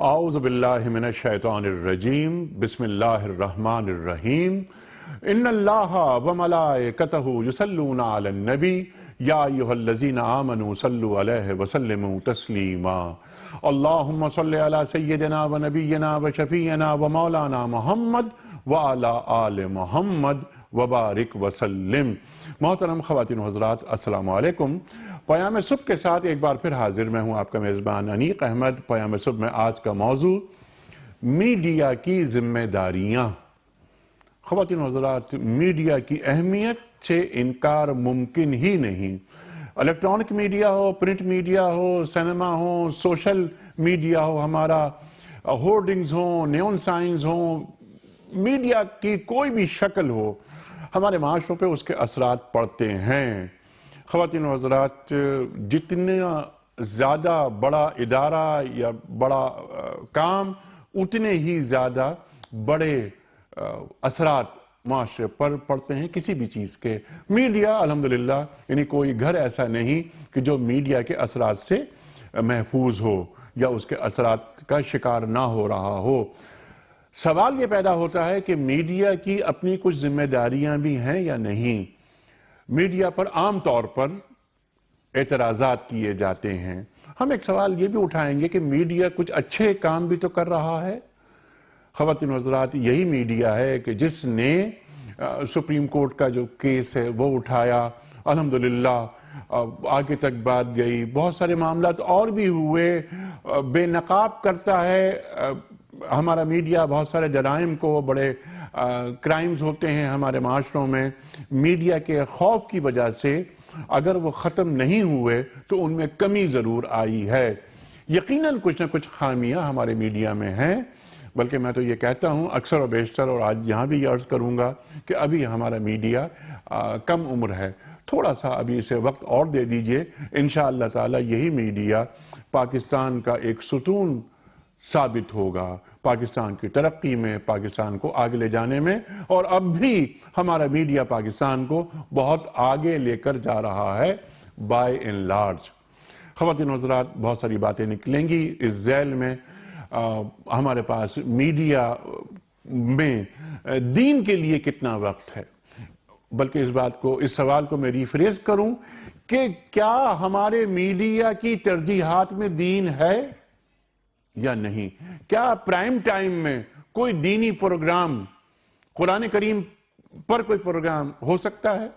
اعوذ باللہ من الشیطان الرجیم بسم اللہ الرحمن الرحیم ان اللہ وملائکتہ یصلون علی النبی یا ایھا الذین آمنوا صلوا علیہ وسلموا تسلیما اللہم صل علی سیدنا و نبینا و شفیعنا و مولانا محمد وعلی آل محمد وبارک وسلم۔ محترم خواتین و حضرات، السلام علیکم۔ پیام صبح کے ساتھ ایک بار پھر حاضر میں ہوں آپ کا میزبان انیق احمد۔ پیام صبح میں آج کا موضوع میڈیا کی ذمہ داریاں۔ خواتین و حضرات، میڈیا کی اہمیت سے انکار ممکن ہی نہیں۔ الیکٹرانک میڈیا ہو، پرنٹ میڈیا ہو، سینما ہو، سوشل میڈیا ہو، ہمارا ہورڈنگز ہوں، نیون سائنز ہوں، میڈیا کی کوئی بھی شکل ہو، ہمارے معاشروں پہ اس کے اثرات پڑتے ہیں۔ خواتین و حضرات، جتنا زیادہ بڑا ادارہ یا بڑا کام، اتنے ہی زیادہ بڑے اثرات معاشرے پر پڑتے ہیں کسی بھی چیز کے۔ میڈیا الحمدللہ، یعنی کوئی گھر ایسا نہیں کہ جو میڈیا کے اثرات سے محفوظ ہو یا اس کے اثرات کا شکار نہ ہو رہا ہو۔ سوال یہ پیدا ہوتا ہے کہ میڈیا کی اپنی کچھ ذمہ داریاں بھی ہیں یا نہیں۔ میڈیا پر عام طور پر اعتراضات کیے جاتے ہیں۔ ہم ایک سوال یہ بھی اٹھائیں گے کہ میڈیا کچھ اچھے کام بھی تو کر رہا ہے۔ خواتین و حضرات، یہی میڈیا ہے کہ جس نے سپریم کورٹ کا جو کیس ہے وہ اٹھایا، الحمدللہ آگے تک بات گئی، بہت سارے معاملات اور بھی ہوئے، بے نقاب کرتا ہے ہمارا میڈیا بہت سارے جرائم کو، بڑے کرائمز ہوتے ہیں ہمارے معاشروں میں۔ میڈیا کے خوف کی وجہ سے اگر وہ ختم نہیں ہوئے تو ان میں کمی ضرور آئی ہے۔ یقیناً کچھ نہ کچھ خامیاں ہمارے میڈیا میں ہیں، بلکہ میں تو یہ کہتا ہوں اکثر و بیشتر، اور آج یہاں بھی یہ عرض کروں گا کہ ابھی ہمارا میڈیا کم عمر ہے، تھوڑا سا ابھی اسے وقت اور دے دیجئے، انشاءاللہ تعالی یہی میڈیا پاکستان کا ایک ستون ثابت ہوگا، پاکستان کی ترقی میں، پاکستان کو آگے لے جانے میں، اور اب بھی ہمارا میڈیا پاکستان کو بہت آگے لے کر جا رہا ہے بائی اینڈ لارج۔ خواتین و حضرات، بہت ساری باتیں نکلیں گی اس ذیل میں۔ ہمارے پاس میڈیا میں دین کے لیے کتنا وقت ہے، بلکہ اس سوال کو میں ریفریز کروں کہ کیا ہمارے میڈیا کی ترجیحات میں دین ہے یا نہیں؟ کیا پرائم ٹائم میں کوئی دینی پروگرام، قرآن کریم پر کوئی پروگرام ہو سکتا ہے؟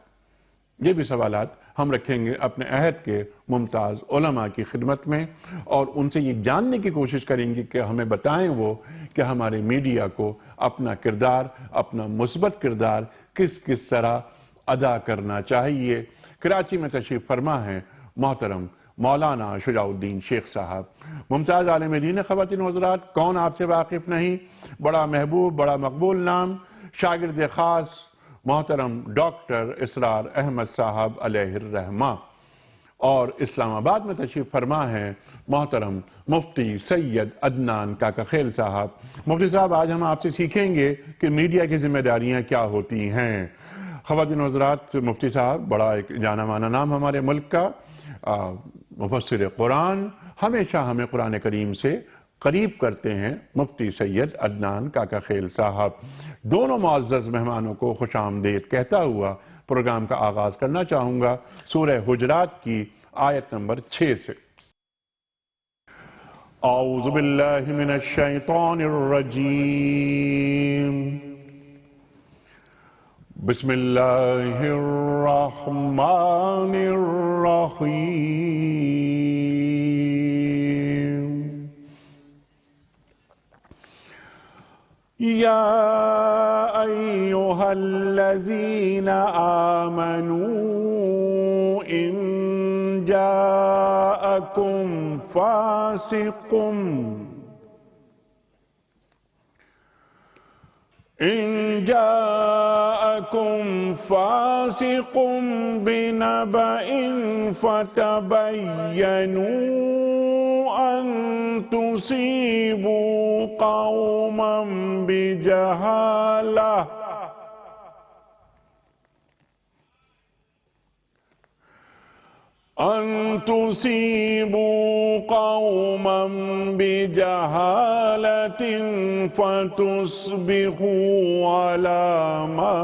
یہ بھی سوالات ہم رکھیں گے اپنے عہد کے ممتاز علماء کی خدمت میں، اور ان سے یہ جاننے کی کوشش کریں گے کہ ہمیں بتائیں وہ کہ ہمارے میڈیا کو اپنا کردار، اپنا مثبت کردار کس طرح ادا کرنا چاہیے۔ کراچی میں تشریف فرما ہیں محترم مولانا شجاع الدین شیخ صاحب، ممتاز عالم دین۔ خواتین و حضرات، کون آپ سے واقف نہیں، بڑا محبوب، بڑا مقبول نام، شاگرد خاص محترم ڈاکٹر اسرار احمد صاحب علیہ الرحمہ، اور اسلام آباد میں تشریف فرما ہیں محترم مفتی سید عدنان کاکا خیل صاحب۔ مفتی صاحب، آج ہم آپ سے سیکھیں گے کہ میڈیا کی ذمہ داریاں کیا ہوتی ہیں۔ خواتین و حضرات، مفتی صاحب بڑا ایک جانا مانا نام ہمارے ملک کا، مفسر قرآن، ہمیشہ ہمیں قرآن کریم سے قریب کرتے ہیں مفتی سید عدنان کاکا خیل صاحب۔ دونوں معزز مہمانوں کو خوش آمدید کہتا ہوا پروگرام کا آغاز کرنا چاہوں گا سورہ حجرات کی آیت نمبر 6 سے۔ اعوذ باللہ من الشیطان الرجیم، بسم اللہ الرحمن الرحیم۔ یا ایہا الذین آمنوا ان جاءکم فاسق بنبأ فتبینوا ان تصیبوا قوما بجہالہ أن تصيبوا قوما بجهالة فتصبحوا على ما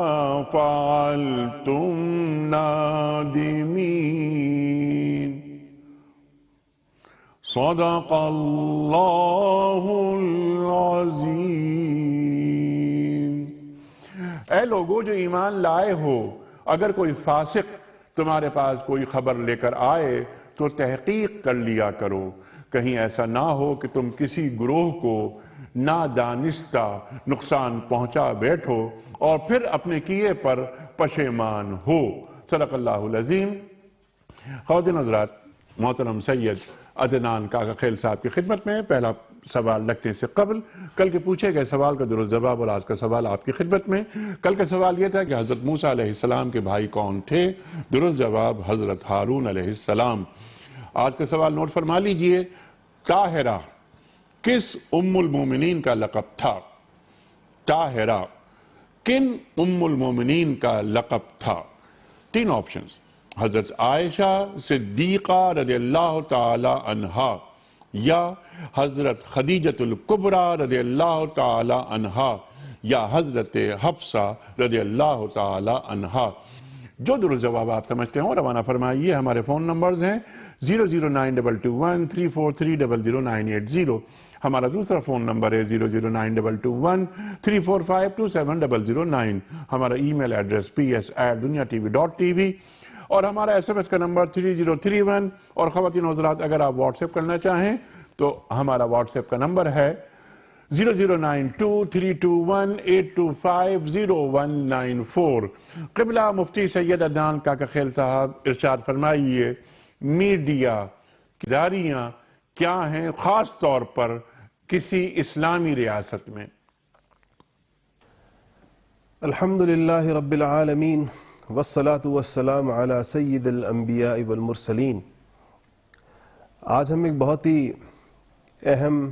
فعلتم نادمين صدق اللہ العظیم۔ اے لوگو جو ایمان لائے ہو، اگر کوئی فاسق تمہارے پاس کوئی خبر لے کر آئے تو تحقیق کر لیا کرو، کہیں ایسا نہ ہو کہ تم کسی گروہ کو نادانستہ نقصان پہنچا بیٹھو اور پھر اپنے کیے پر پشیمان ہو۔ صدق اللہ العظیم۔ خواتین حضرات، محترم سید عدنان کاکا خیل صاحب کی خدمت میں پہلا سوال رکھنے سے قبل کل کے پوچھے گئے سوال کا درست جواب اور آج کا سوال آپ کی خدمت میں۔ کل کا سوال یہ تھا کہ حضرت موسیٰ علیہ السلام کے بھائی کون تھے؟ درست جواب حضرت ہارون علیہ السلام۔ آج کا سوال نوٹ فرما لیجئے، طاہرہ کس ام المومنین کا لقب تھا؟ طاہرہ کن ام المومنین کا لقب تھا؟ تین آپشنز: حضرت عائشہ صدیقہ رضی اللہ تعالی عنہا، یا حضرت خدیجۃ الکبریٰ رضی اللہ تعالی عنہا، یا حضرت حفصہ رضی اللہ تعالی عنہا۔ جو درست جواب آپ سمجھتے ہوں روانہ فرمائیے۔ ہمارے فون نمبرز ہیں 009221343000980، ہمارا دوسرا فون نمبر ہے 0092213452709، ہمارا ای میل ایڈریس ps@duniatv.tv، اور ہمارا ایس ایم ایس کا نمبر 3031۔ اور خواتین حضرات اگر آپ واٹس ایپ کرنا چاہیں تو ہمارا واٹس ایپ کا نمبر ہے 009232182509194۔ قبلہ مفتی سید عدنان کاکا خیل صاحب ارشاد فرمائیے، میڈیا کی داریاں کیا ہیں خاص طور پر کسی اسلامی ریاست میں؟ الحمدللہ رب العالمین والصلاة والسلام علی سید الانبیاء والمرسلین۔ آج ہم ایک بہت ہی اہم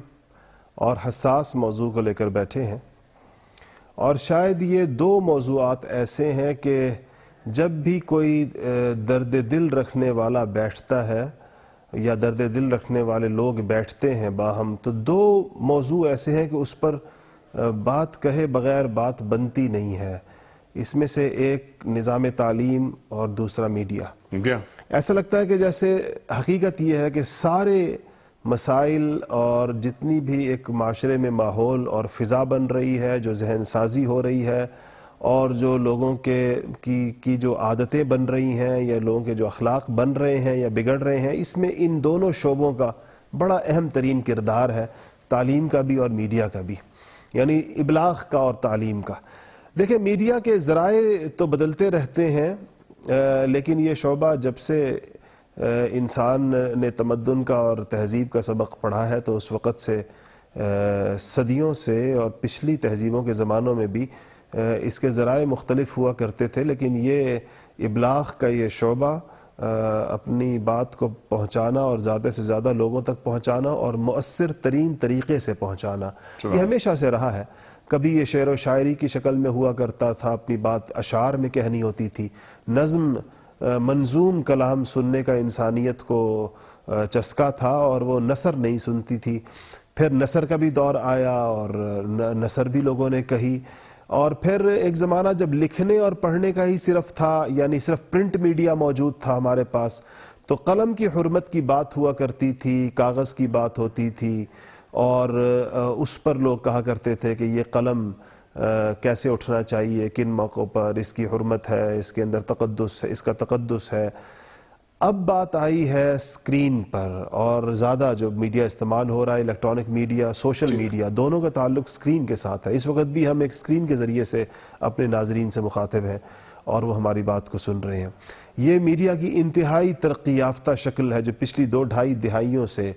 اور حساس موضوع کو لے کر بیٹھے ہیں، اور شاید یہ دو موضوعات ایسے ہیں کہ جب بھی کوئی درد دل رکھنے والا بیٹھتا ہے یا درد دل رکھنے والے لوگ بیٹھتے ہیں باہم، تو دو موضوع ایسے ہیں کہ اس پر بات کہے بغیر بات بنتی نہیں ہے۔ اس میں سے ایک نظام تعلیم اور دوسرا میڈیا۔ ایسا لگتا ہے کہ جیسے حقیقت یہ ہے کہ سارے مسائل اور جتنی بھی ایک معاشرے میں ماحول اور فضا بن رہی ہے، جو ذہن سازی ہو رہی ہے، اور جو لوگوں کی جو عادتیں بن رہی ہیں یا لوگوں کے جو اخلاق بن رہے ہیں یا بگڑ رہے ہیں، اس میں ان دونوں شعبوں کا بڑا اہم ترین کردار ہے، تعلیم کا بھی اور میڈیا کا بھی، یعنی ابلاغ کا اور تعلیم کا۔ دیکھیں، میڈیا کے ذرائع تو بدلتے رہتے ہیں، لیکن یہ شعبہ جب سے انسان نے تمدن کا اور تہذیب کا سبق پڑھا ہے تو اس وقت سے صدیوں سے اور پچھلی تہذیبوں کے زمانوں میں بھی اس کے ذرائع مختلف ہوا کرتے تھے، لیکن یہ ابلاغ کا یہ شعبہ، اپنی بات کو پہنچانا اور زیادہ سے زیادہ لوگوں تک پہنچانا اور مؤثر ترین طریقے سے پہنچانا، یہ ہمیشہ سے رہا ہے۔ کبھی یہ شعر و شاعری کی شکل میں ہوا کرتا تھا، اپنی بات اشعار میں کہنی ہوتی تھی، نظم منظوم کلام سننے کا انسانیت کو چسکا تھا اور وہ نثر نہیں سنتی تھی۔ پھر نثر کا بھی دور آیا اور نثر بھی لوگوں نے کہی، اور پھر ایک زمانہ جب لکھنے اور پڑھنے کا ہی صرف تھا، یعنی صرف پرنٹ میڈیا موجود تھا ہمارے پاس، تو قلم کی حرمت کی بات ہوا کرتی تھی، کاغذ کی بات ہوتی تھی، اور اس پر لوگ کہا کرتے تھے کہ یہ قلم کیسے اٹھنا چاہیے، کن موقعوں پر، اس کی حرمت ہے، اس کے اندر تقدس ہے، اس کا تقدس ہے۔ اب بات آئی ہے سکرین پر، اور زیادہ جو میڈیا استعمال ہو رہا ہے، الیکٹرانک میڈیا، سوشل میڈیا، دونوں کا تعلق سکرین کے ساتھ ہے۔ اس وقت بھی ہم ایک سکرین کے ذریعے سے اپنے ناظرین سے مخاطب ہیں اور وہ ہماری بات کو سن رہے ہیں۔ یہ میڈیا کی انتہائی ترقی یافتہ شکل ہے جو پچھلی 2-2.5 دہائیوں سے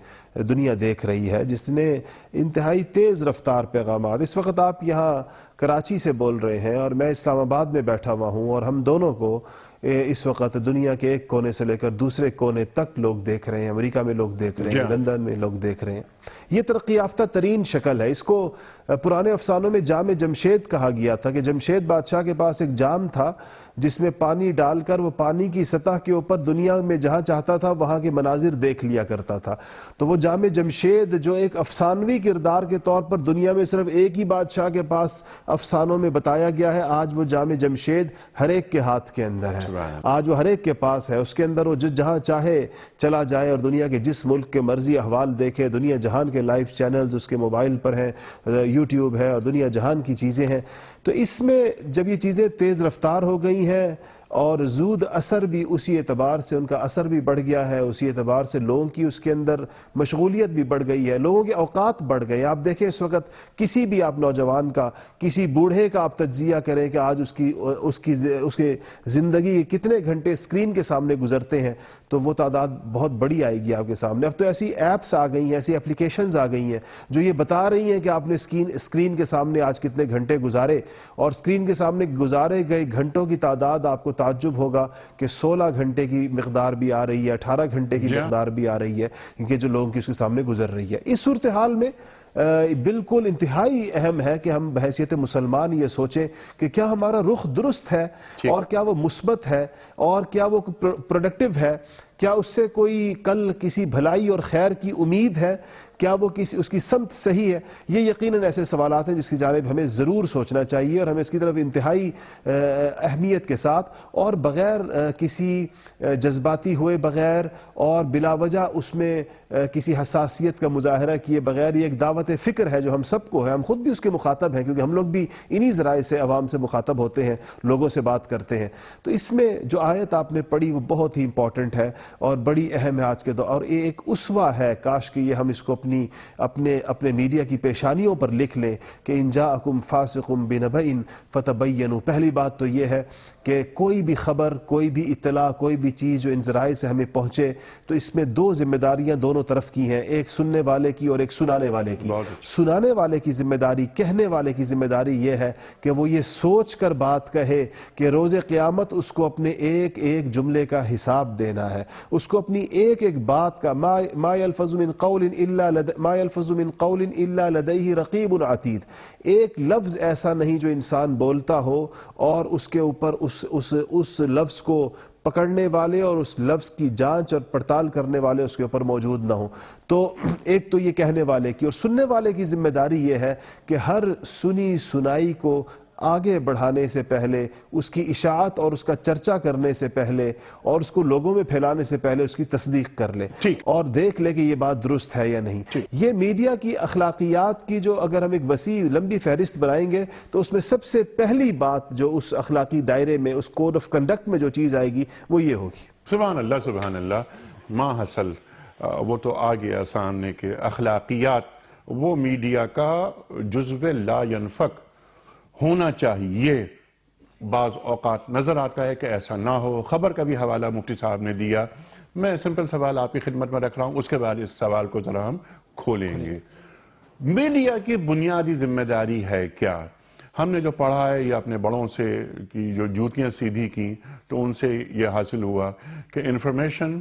دنیا دیکھ رہی ہے، جس نے انتہائی تیز رفتار پیغامات، اس وقت آپ یہاں کراچی سے بول رہے ہیں اور میں اسلام آباد میں بیٹھا ہوا ہوں، اور ہم دونوں کو اس وقت دنیا کے ایک کونے سے لے کر دوسرے کونے تک لوگ دیکھ رہے ہیں، امریکہ میں لوگ دیکھ رہے ہیں، لندن میں لوگ دیکھ رہے ہیں۔ یہ ترقی یافتہ ترین شکل ہے۔ اس کو پرانے افسانوں میں جام جمشید کہا گیا تھا کہ جمشید بادشاہ کے پاس ایک جام تھا جس میں پانی ڈال کر وہ پانی کی سطح کے اوپر دنیا میں جہاں چاہتا تھا وہاں کے مناظر دیکھ لیا کرتا تھا. تو وہ جام جمشید جو ایک افسانوی کردار کے طور پر دنیا میں صرف ایک ہی بادشاہ کے پاس افسانوں میں بتایا گیا ہے، آج وہ جام جمشید ہر ایک کے ہاتھ کے اندر ہے، آج وہ ہر ایک کے پاس ہے. اس کے اندر وہ جہاں چاہے چلا جائے اور دنیا کے جس ملک کے مرضی احوال دیکھے. دنیا جہان کے لائیو چینلز اس کے موبائل پر ہیں، یوٹیوب ہے اور دنیا جہان کی چیزیں ہیں. تو اس میں جب یہ چیزیں تیز رفتار ہو گئی ہیں اور زود اثر بھی اسی اعتبار سے ان کا اثر بھی بڑھ گیا ہے، اسی اعتبار سے لوگوں کی اس کے اندر مشغولیت بھی بڑھ گئی ہے، لوگوں کے اوقات بڑھ گئے. آپ دیکھیں اس وقت کسی بھی آپ نوجوان کا، کسی بوڑھے کا آپ تجزیہ کریں کہ آج اس کی زندگی کے کتنے گھنٹے اسکرین کے سامنے گزرتے ہیں، تو وہ تعداد بہت بڑی آئے گی آپ کے سامنے. اب تو ایسی ایپس آ گئی ہیں، ایسی اپلیکیشنز آ گئی ہیں جو یہ بتا رہی ہیں کہ آپ نے اسکرین کے سامنے آج کتنے گھنٹے گزارے، اور اسکرین کے سامنے گزارے گئے گھنٹوں کی تعداد آپ کو تعجب ہوگا کہ 16 گھنٹے کی مقدار بھی آ رہی ہے، 18 گھنٹے کی مقدار بھی آ رہی ہے کہ جو لوگوں کی اس کے سامنے گزر رہی ہے. اس صورتحال میں بالکل انتہائی اہم ہے کہ ہم بحیثیت مسلمان یہ سوچیں کہ کیا ہمارا رخ درست ہے اور کیا وہ مثبت ہے اور کیا وہ پروڈکٹیو ہے، کیا اس سے کوئی کل کسی بھلائی اور خیر کی امید ہے، کیا وہ اس کی سمت صحیح ہے. یہ یقیناً ایسے سوالات ہیں جس کی جانب ہمیں ضرور سوچنا چاہیے اور ہمیں اس کی طرف انتہائی اہمیت کے ساتھ اور بغیر کسی جذباتی ہوئے بغیر اور بلا وجہ اس میں کسی حساسیت کا مظاہرہ کیے بغیر، یہ ایک دعوت فکر ہے جو ہم سب کو ہے، ہم خود بھی اس کے مخاطب ہیں کیونکہ ہم لوگ بھی انہی ذرائع سے عوام سے مخاطب ہوتے ہیں، لوگوں سے بات کرتے ہیں. تو اس میں جو آیت آپ نے پڑھی وہ بہت ہی امپورٹنٹ ہے اور بڑی اہم ہے آج کے دور، اور یہ ایک اسوہ ہے. کاش کہ یہ ہم اس کو اپنے میڈیا کی پیشانیوں پر لکھ لیں کہ ان جاءکم فاسق بنبأ فتبینوا. پہلی بات تو یہ ہے کہ کوئی بھی خبر، کوئی بھی اطلاع، کوئی بھی چیز جو ان ذرائع سے ہمیں پہنچے تو اس میں دو ذمہ داریاں دونوں طرف کی ہیں، ایک سننے والے کی اور ایک سنانے والے کی. سنانے والے کی ذمہ داری، کہنے والے کی ذمہ داری یہ ہے کہ وہ یہ سوچ کر بات کہے کہ روز قیامت اس کو اپنے ایک ایک جملے کا حساب دینا ہے، اس کو اپنی ایک ایک بات کا ما یلفظ من قول الا لدیہ رقیب عتید. ایک لفظ ایسا نہیں جو انسان بولتا ہو اور اس کے اوپر اس لفظ کو پکڑنے والے اور اس لفظ کی جانچ اور پڑتال کرنے والے اس کے اوپر موجود نہ ہوں. تو ایک تو یہ کہنے والے کی، اور سننے والے کی ذمہ داری یہ ہے کہ ہر سنی سنائی کو آگے بڑھانے سے پہلے، اس کی اشاعت اور اس کا چرچا کرنے سے پہلے اور اس کو لوگوں میں پھیلانے سے پہلے اس کی تصدیق کر لے اور دیکھ لے کہ یہ بات درست ہے یا نہیں. یہ میڈیا کی اخلاقیات کی جو اگر ہم ایک وسیع لمبی فہرست بنائیں گے تو اس میں سب سے پہلی بات جو اس اخلاقی دائرے میں، اس کوڈ آف کنڈکٹ میں جو چیز آئے گی وہ یہ ہوگی. سبحان اللہ سبحان اللہ. ما حصل وہ تو آ گیا سامنے کے اخلاقیات وہ میڈیا کا جزو لا ینفک ہونا چاہیے. بعض اوقات نظر آتا ہے کہ ایسا نہ ہو. خبر کا بھی حوالہ مفتی صاحب نے دیا. میں سمپل سوال آپ کی خدمت میں رکھ رہا ہوں، اس کے بعد اس سوال کو ذرا ہم کھولیں گے. میڈیا کی بنیادی ذمہ داری ہے کیا؟ ہم نے جو پڑھا ہے یا اپنے بڑوں سے کی جو جوتیاں سیدھی کی تو ان سے یہ حاصل ہوا کہ انفارمیشن،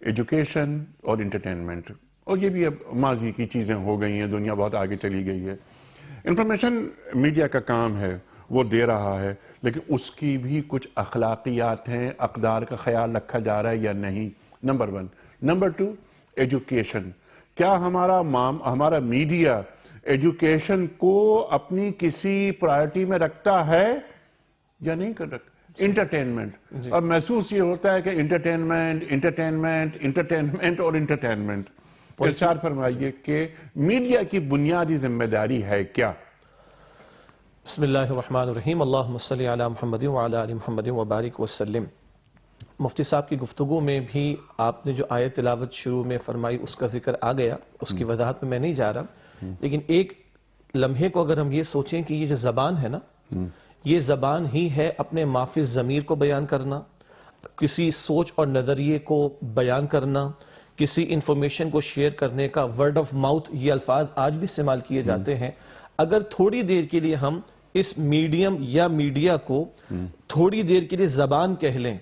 ایجوکیشن اور انٹرٹینمنٹ، اور یہ بھی اب ماضی کی چیزیں ہو گئی ہیں، دنیا بہت آگے چلی گئی ہے. انفارمیشن میڈیا کا کام ہے، وہ دے رہا ہے، لیکن اس کی بھی کچھ اخلاقیات ہیں، اقدار کا خیال رکھا جا رہا ہے یا نہیں، نمبر 1. Number 2 education. کیا ہمارا میڈیا ایجوکیشن کو اپنی کسی پرائرٹی میں رکھتا ہے یا نہیں کر رکھتا؟ انٹرٹینمنٹ. اب محسوس یہ ہوتا ہے کہ انٹرٹینمنٹ اور انٹرٹینمنٹ. ارشاد فرمائیے کہ میڈیا کی بنیادی ذمہ داری ہے کیا؟ بسم اللہ الرحمن الرحیم. اللہم صلی علی محمد وعلی آل محمد وبارک وسلم. مفتی صاحب کی گفتگو میں بھی آپ نے جو آیت تلاوت شروع میں فرمائی اس کا ذکر آ گیا، اس کی وضاحت میں نہیں جا رہا، لیکن ایک لمحے کو اگر ہم یہ سوچیں کہ یہ جو زبان ہے نا، یہ زبان ہی ہے اپنے مافی ضمیر کو بیان کرنا، کسی سوچ اور نظریے کو بیان کرنا، کسی انفارمیشن کو شیئر کرنے کا. ورڈ آف ماؤتھ یہ الفاظ آج بھی استعمال کیے جاتے ہیں. اگر تھوڑی دیر کے لیے ہم اس میڈیم یا میڈیا کو تھوڑی دیر کے لیے زبان کہہ لیں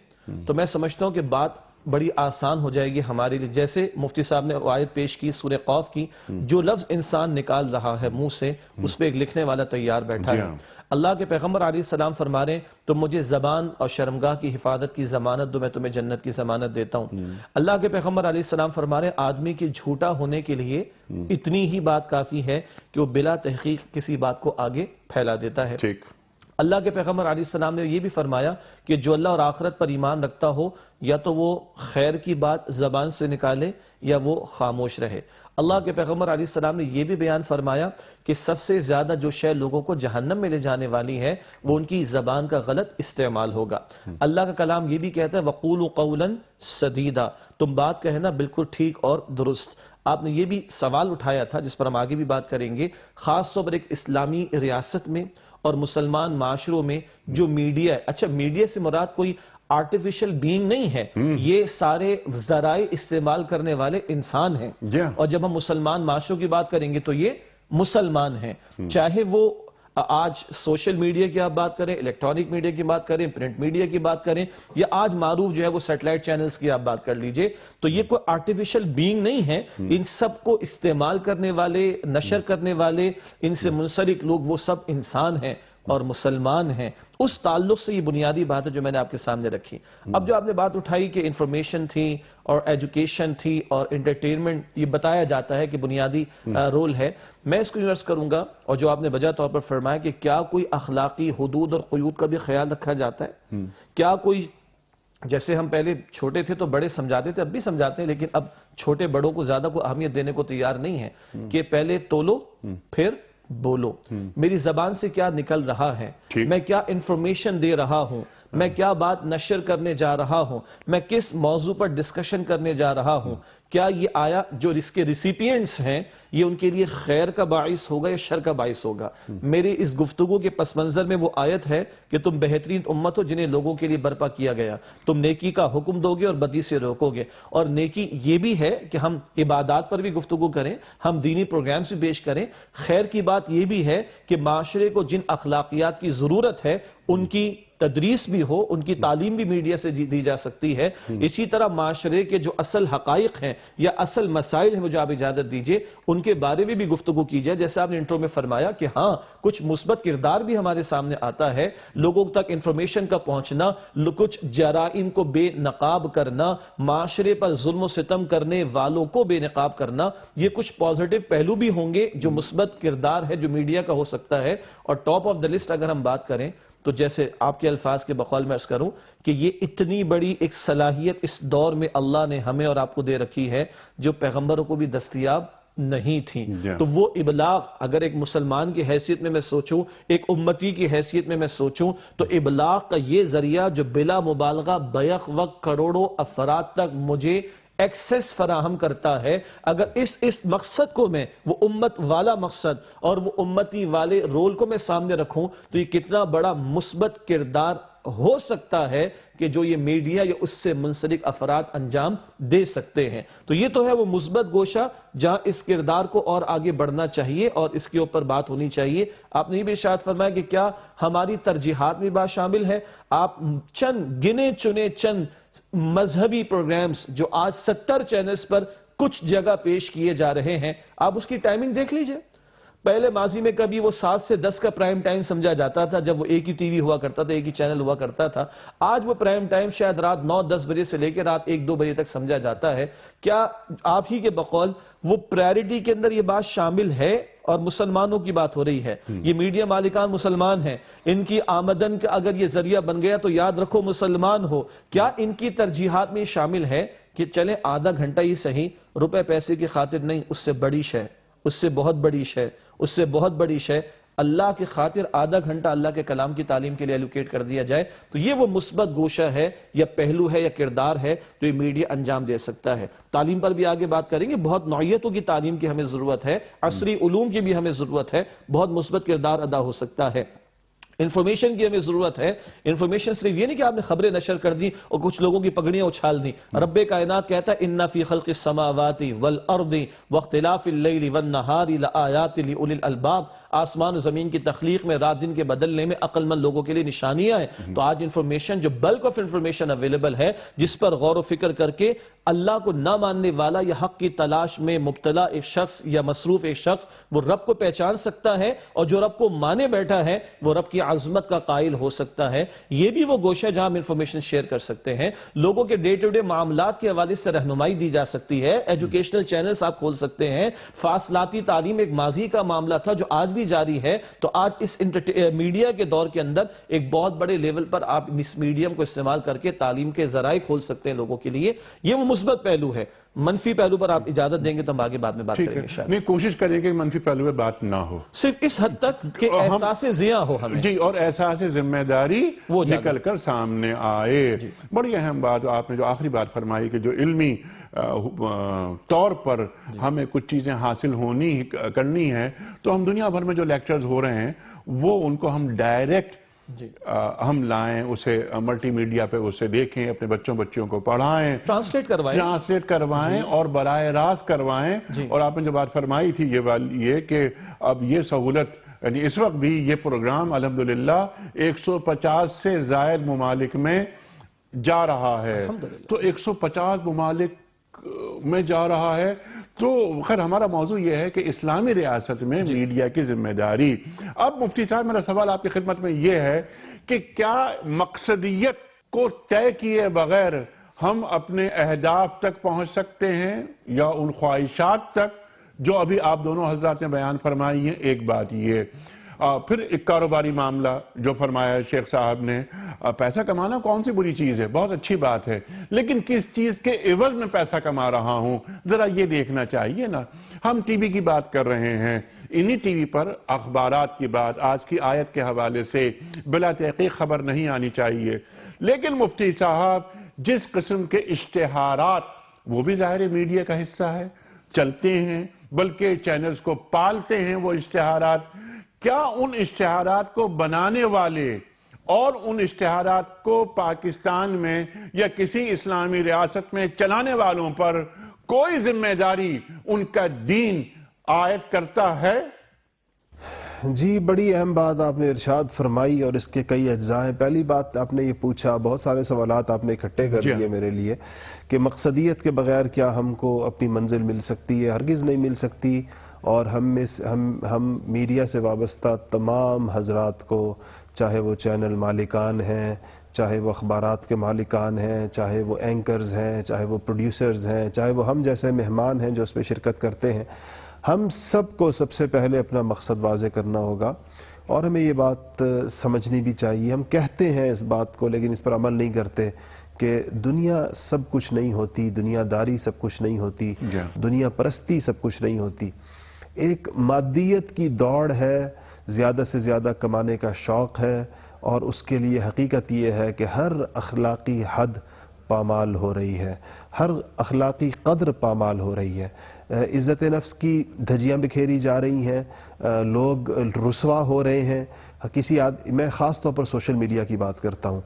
تو میں سمجھتا ہوں کہ بات بڑی آسان ہو جائے گی ہمارے لیے. جیسے مفتی صاحب نے آیت پیش کی سورہ قاف کی, جو لفظ انسان نکال رہا ہے منہ سے اس پہ ایک لکھنے والا تیار بیٹھا ہے. اللہ کے پیغمبر علیہ السلام فرما رہے ہیں تم مجھے زبان اور شرمگاہ کی حفاظت کی ضمانت دو, میں تمہیں جنت کی ضمانت دیتا ہوں. اللہ کے پیغمبر علیہ السلام فرما رہے ہیں آدمی کے جھوٹا ہونے کے لیے اتنی ہی بات کافی ہے کہ وہ بلا تحقیق کسی بات کو آگے پھیلا دیتا ہے. اللہ کے پیغمبر علیہ السلام نے یہ بھی فرمایا کہ جو اللہ اور آخرت پر ایمان رکھتا ہو یا تو وہ خیر کی بات زبان سے نکالے یا وہ خاموش رہے. اللہ کے پیغمبر علیہ السلام نے یہ بھی بیان فرمایا کہ سب سے زیادہ جو شے لوگوں کو جہنم میں لے جانے والی ہے وہ ان کی زبان کا غلط استعمال ہوگا. اللہ کا کلام یہ بھی کہتا ہے وَقُولُوا قَوْلًا سَدِيدًا, تم بات کہنا بالکل ٹھیک اور درست. آپ نے یہ بھی سوال اٹھایا تھا جس پر ہم آگے بھی بات کریں گے, خاص طور پر ایک اسلامی ریاست میں اور مسلمان معاشروں میں جو میڈیا ہے. اچھا میڈیا سے مراد کوئی آرٹیفیشل بینگ نہیں ہے, یہ سارے ذرائع استعمال کرنے والے انسان ہیں. اور جب ہم مسلمان معاشروں کی بات کریں گے تو یہ مسلمان ہیں, چاہے وہ آج سوشل میڈیا کی آپ بات کریں, الیکٹرانک میڈیا کی بات کریں, پرنٹ میڈیا کی بات کریں, یا آج معروف جو ہے وہ سیٹلائٹ چینلز کی آپ بات کر لیجئے, تو یہ کوئی آرٹیفیشل بینگ نہیں ہے. ان سب کو استعمال کرنے والے, نشر کرنے والے, ان سے منسلک لوگ وہ سب انسان ہیں اور مسلمان ہیں. اس تعلق سے یہ بنیادی بات ہے جو میں نے آپ کے سامنے رکھی. اب جو آپ نے بات اٹھائی کہ انفارمیشن تھی اور ایجوکیشن تھی اور انٹرٹینمنٹ, یہ بتایا جاتا ہے کہ بنیادی رول ہے. میں اس کو یونیورس کروں گا, اور جو آپ نے بجا طور پر فرمایا کہ کیا کوئی اخلاقی حدود اور قیود کا بھی خیال رکھا جاتا ہے؟ کیا کوئی, جیسے ہم پہلے چھوٹے تھے تو بڑے سمجھاتے تھے, اب بھی سمجھاتے ہیں, لیکن اب چھوٹے بڑوں کو زیادہ کو اہمیت دینے کو تیار نہیں ہے کہ پہلے تولو پھر بولو. میری زبان سے کیا نکل رہا ہے, میں کیا انفارمیشن دے رہا ہوں, میں کیا بات نشر کرنے جا رہا ہوں, میں کس موضوع پر ڈسکشن کرنے جا رہا ہوں, کیا یہ آیا جو اس کے ریسیپینٹس ہیں یہ ان کے لیے خیر کا باعث ہوگا یا شر کا باعث ہوگا. میرے اس گفتگو کے پس منظر میں وہ آیت ہے کہ تم بہترین امت ہو جنہیں لوگوں کے لیے برپا کیا گیا, تم نیکی کا حکم دو گے اور بدی سے روکو گے. اور نیکی یہ بھی ہے کہ ہم عبادات پر بھی گفتگو کریں, ہم دینی پروگرامز بھی پیش کریں. خیر کی بات یہ بھی ہے کہ معاشرے کو جن اخلاقیات کی ضرورت ہے ان کی تدریس بھی ہو, ان کی تعلیم بھی میڈیا سے دی جا سکتی ہے. اسی طرح معاشرے کے جو اصل حقائق ہیں یا اصل مسائل ہیں, مجھے آپ اجازت دیجئے ان کے بارے میں بھی گفتگو کی جائے. جیسے آپ نے انٹرو میں فرمایا کہ ہاں کچھ مثبت کردار بھی ہمارے سامنے آتا ہے, لوگوں تک انفارمیشن کا پہنچنا, کچھ جرائم کو بے نقاب کرنا, معاشرے پر ظلم و ستم کرنے والوں کو بے نقاب کرنا, یہ کچھ پازیٹیو پہلو بھی ہوں گے جو مثبت کردار ہے جو میڈیا کا ہو سکتا ہے. اور ٹاپ آف دا لسٹ اگر ہم بات کریں تو جیسے آپ کے الفاظ کے بقول میں عرض کروں کہ یہ اتنی بڑی ایک صلاحیت اس دور میں اللہ نے ہمیں اور آپ کو دے رکھی ہے جو پیغمبروں کو بھی دستیاب نہیں تھی. تو وہ ابلاغ, اگر ایک مسلمان کی حیثیت میں سوچوں, ایک امتی کی حیثیت میں سوچوں, تو ابلاغ کا یہ ذریعہ جو بلا مبالغہ بیک وقت کروڑوں افراد تک مجھے ایکسس فراہم کرتا ہے, اگر اس مقصد کو میں, وہ امت والا مقصد اور وہ امتی والے رول کو میں سامنے رکھوں, تو یہ کتنا بڑا مثبت کردار ہو سکتا ہے کہ جو یہ میڈیا یا اس سے منسلک افراد انجام دے سکتے ہیں. تو یہ تو ہے وہ مثبت گوشہ جہاں اس کردار کو اور آگے بڑھنا چاہیے اور اس کے اوپر بات ہونی چاہیے. آپ نے یہ بھی ارشاد فرمایا کہ کیا ہماری ترجیحات میں بات شامل ہے. آپ چند گنے چنے چند مذہبی پروگرامز جو آج 70 چینلز پر کچھ جگہ پیش کیے جا رہے ہیں, آپ اس کی ٹائمنگ دیکھ لیجئے. پہلے ماضی میں کبھی وہ 7 سے 10 کا پرائم ٹائم سمجھا جاتا تھا جب وہ ایک ہی ٹی وی ہوا کرتا تھا, ایک ہی چینل ہوا کرتا تھا. آج وہ پرائم ٹائم شاید رات 9-10 بجے سے لے کے رات 1-2 بجے تک سمجھا جاتا ہے. کیا آپ ہی کے بقول وہ پرائرٹی کے اندر یہ بات شامل ہے؟ اور مسلمانوں کی بات ہو رہی ہے, یہ میڈیا مالکان مسلمان ہیں, ان کی آمدن کا اگر یہ ذریعہ بن گیا تو یاد رکھو مسلمان ہو. کیا ان کی ترجیحات میں شامل ہے کہ چلیں آدھا گھنٹہ ہی صحیح, روپے پیسے کی خاطر نہیں, اس سے بڑی شے, اس سے بہت بڑی شے, اس سے بہت بڑی شے, اللہ کی خاطر آدھا گھنٹہ اللہ کے کلام کی تعلیم کے لیے ایلوکیٹ کر دیا جائے, تو یہ وہ مثبت گوشہ ہے یا پہلو ہے یا کردار ہے جو یہ میڈیا انجام دے سکتا ہے. تعلیم پر بھی آگے بات کریں گے, بہت نوعیتوں کی تعلیم کی ہمیں ضرورت ہے, عصری علوم کی بھی ہمیں ضرورت ہے, بہت مثبت کردار ادا ہو سکتا ہے. انفارمیشن کی ہمیں ضرورت ہے. انفارمیشن صرف یہ نہیں کہ آپ نے خبریں نشر کر دی اور کچھ لوگوں کی پگڑیاں اچھال دی. رب کائنات کہتا ہے اِنَّ فِي خَلْقِ السَّمَاوَاتِ وَالْأَرْضِ وَاخْتِلَافِ اللَّيْلِ وَالنَّهَارِ لَآيَاتٍ لِأُولِي الْأَلْبَابِ. آسمان و زمین کی تخلیق میں، رات دن کے بدلنے میں عقل مند لوگوں کے لیے نشانیاں ہیں۔ تو آج انفارمیشن جو بلک آف انفارمیشن اویلیبل ہے، جس پر غور و فکر کر کے اللہ کو نہ ماننے والا یا حق کی تلاش میں مبتلا ایک شخص یا مصروف ایک شخص وہ رب کو پہچان سکتا ہے، اور جو رب کو مانے بیٹھا ہے وہ رب کی عظمت کا قائل ہو سکتا ہے۔ یہ بھی وہ گوشہ ہے جہاں ہم انفارمیشن شیئر کر سکتے ہیں، لوگوں کے ڈے ٹو ڈے معاملات کے حوالے سے رہنمائی دی جا سکتی ہے، ایجوکیشنل چینلز آپ کھول سکتے ہیں۔ فاصلاتی تعلیم ایک ماضی کا معاملہ تھا جو آج بھی جاری ہے، تو آج اس میڈیا کے دور کے اندر ایک بہت بڑے لیول پر آپ اس میڈیم کو استعمال کر کے تعلیم کے ذرائع کھول سکتے ہیں لوگوں کے لیے۔ یہ وہ مثبت پہلو ہے۔ منفی پہلو پر آپ اجازت دیں گے تو ہم آگے بعد میں بات کریں گے شاید۔ نہیں، کوشش کریں کہ منفی پہلو پہ بات نہ ہو، صرف اس حد تک کہ احساس ضیاء ہو ہمیں، جی، اور احساس ذمہ داری وہ نکل کر سامنے آئے۔ بڑی اہم بات آپ نے جو آخری بات فرمائی کہ جو علمی طور پر ہمیں کچھ چیزیں حاصل کرنی ہے، تو ہم دنیا بھر میں جو لیکچرز ہو رہے ہیں وہ ان کو ہم ڈائریکٹ ہم لائیں، اسے ملٹی میڈیا پہ اسے دیکھیں، اپنے بچوں کو پڑھائیں، ٹرانسلیٹ کروائیں اور براہ راست کروائیں۔ اور آپ نے جو بات فرمائی تھی یہ کہ اب یہ سہولت، یعنی اس وقت بھی یہ پروگرام الحمدللہ 150 سے زائد ممالک میں جا رہا ہے، تو 150 ممالک میں جا رہا ہے۔ تو خیر ہمارا موضوع یہ ہے کہ اسلامی ریاست میں میڈیا کی ذمہ داری۔ اب مفتی صاحب میرا سوال آپ کی خدمت میں یہ ہے کہ کیا مقصدیت کو طے کیے بغیر ہم اپنے اہداف تک پہنچ سکتے ہیں یا ان خواہشات تک جو ابھی آپ دونوں حضرات نے بیان فرمائی ہیں؟ ایک بات یہ، پھر ایک کاروباری معاملہ جو فرمایا شیخ صاحب نے، پیسہ کمانا کون سی بری چیز ہے، بہت اچھی بات ہے، لیکن کس چیز کے عوض میں پیسہ کما رہا ہوں، ذرا یہ دیکھنا چاہیے نا۔ ہم ٹی وی کی بات کر رہے ہیں، انہی ٹی وی پر اخبارات کی بات آج کی آیت کے حوالے سے بلا تحقیق خبر نہیں آنی چاہیے، لیکن مفتی صاحب جس قسم کے اشتہارات، وہ بھی ظاہر میڈیا کا حصہ ہے، چلتے ہیں، بلکہ چینلز کو پالتے ہیں وہ اشتہارات، کیا ان اشتہارات کو بنانے والے اور ان اشتہارات کو پاکستان میں یا کسی اسلامی ریاست میں چلانے والوں پر کوئی ذمہ داری ان کا دین عائد کرتا ہے؟ جی، بڑی اہم بات آپ نے ارشاد فرمائی اور اس کے کئی اجزاء ہیں۔ پہلی بات آپ نے یہ پوچھا، بہت سارے سوالات آپ نے اکٹھے کر دیے میرے لیے، کہ مقصدیت کے بغیر کیا ہم کو اپنی منزل مل سکتی ہے؟ ہرگز نہیں مل سکتی۔ اور ہم میڈیا سے وابستہ تمام حضرات کو، چاہے وہ چینل مالکان ہیں، چاہے وہ اخبارات کے مالکان ہیں، چاہے وہ اینکرز ہیں، چاہے وہ پروڈیوسرز ہیں، چاہے وہ ہم جیسے مہمان ہیں جو اس میں شرکت کرتے ہیں، ہم سب کو سب سے پہلے اپنا مقصد واضح کرنا ہوگا، اور ہمیں یہ بات سمجھنی بھی چاہیے۔ ہم کہتے ہیں اس بات کو لیکن اس پر عمل نہیں کرتے کہ دنیا سب کچھ نہیں ہوتی، دنیا داری سب کچھ نہیں ہوتی، دنیا پرستی سب کچھ نہیں ہوتی۔ ایک مادیت کی دوڑ ہے، زیادہ سے زیادہ کمانے کا شوق ہے، اور اس کے لیے حقیقت یہ ہے کہ ہر اخلاقی حد پامال ہو رہی ہے، ہر اخلاقی قدر پامال ہو رہی ہے، عزت نفس کی دھجیاں بکھیری جا رہی ہیں، لوگ رسوا ہو رہے ہیں۔ میں خاص طور پر سوشل میڈیا کی بات کرتا ہوں،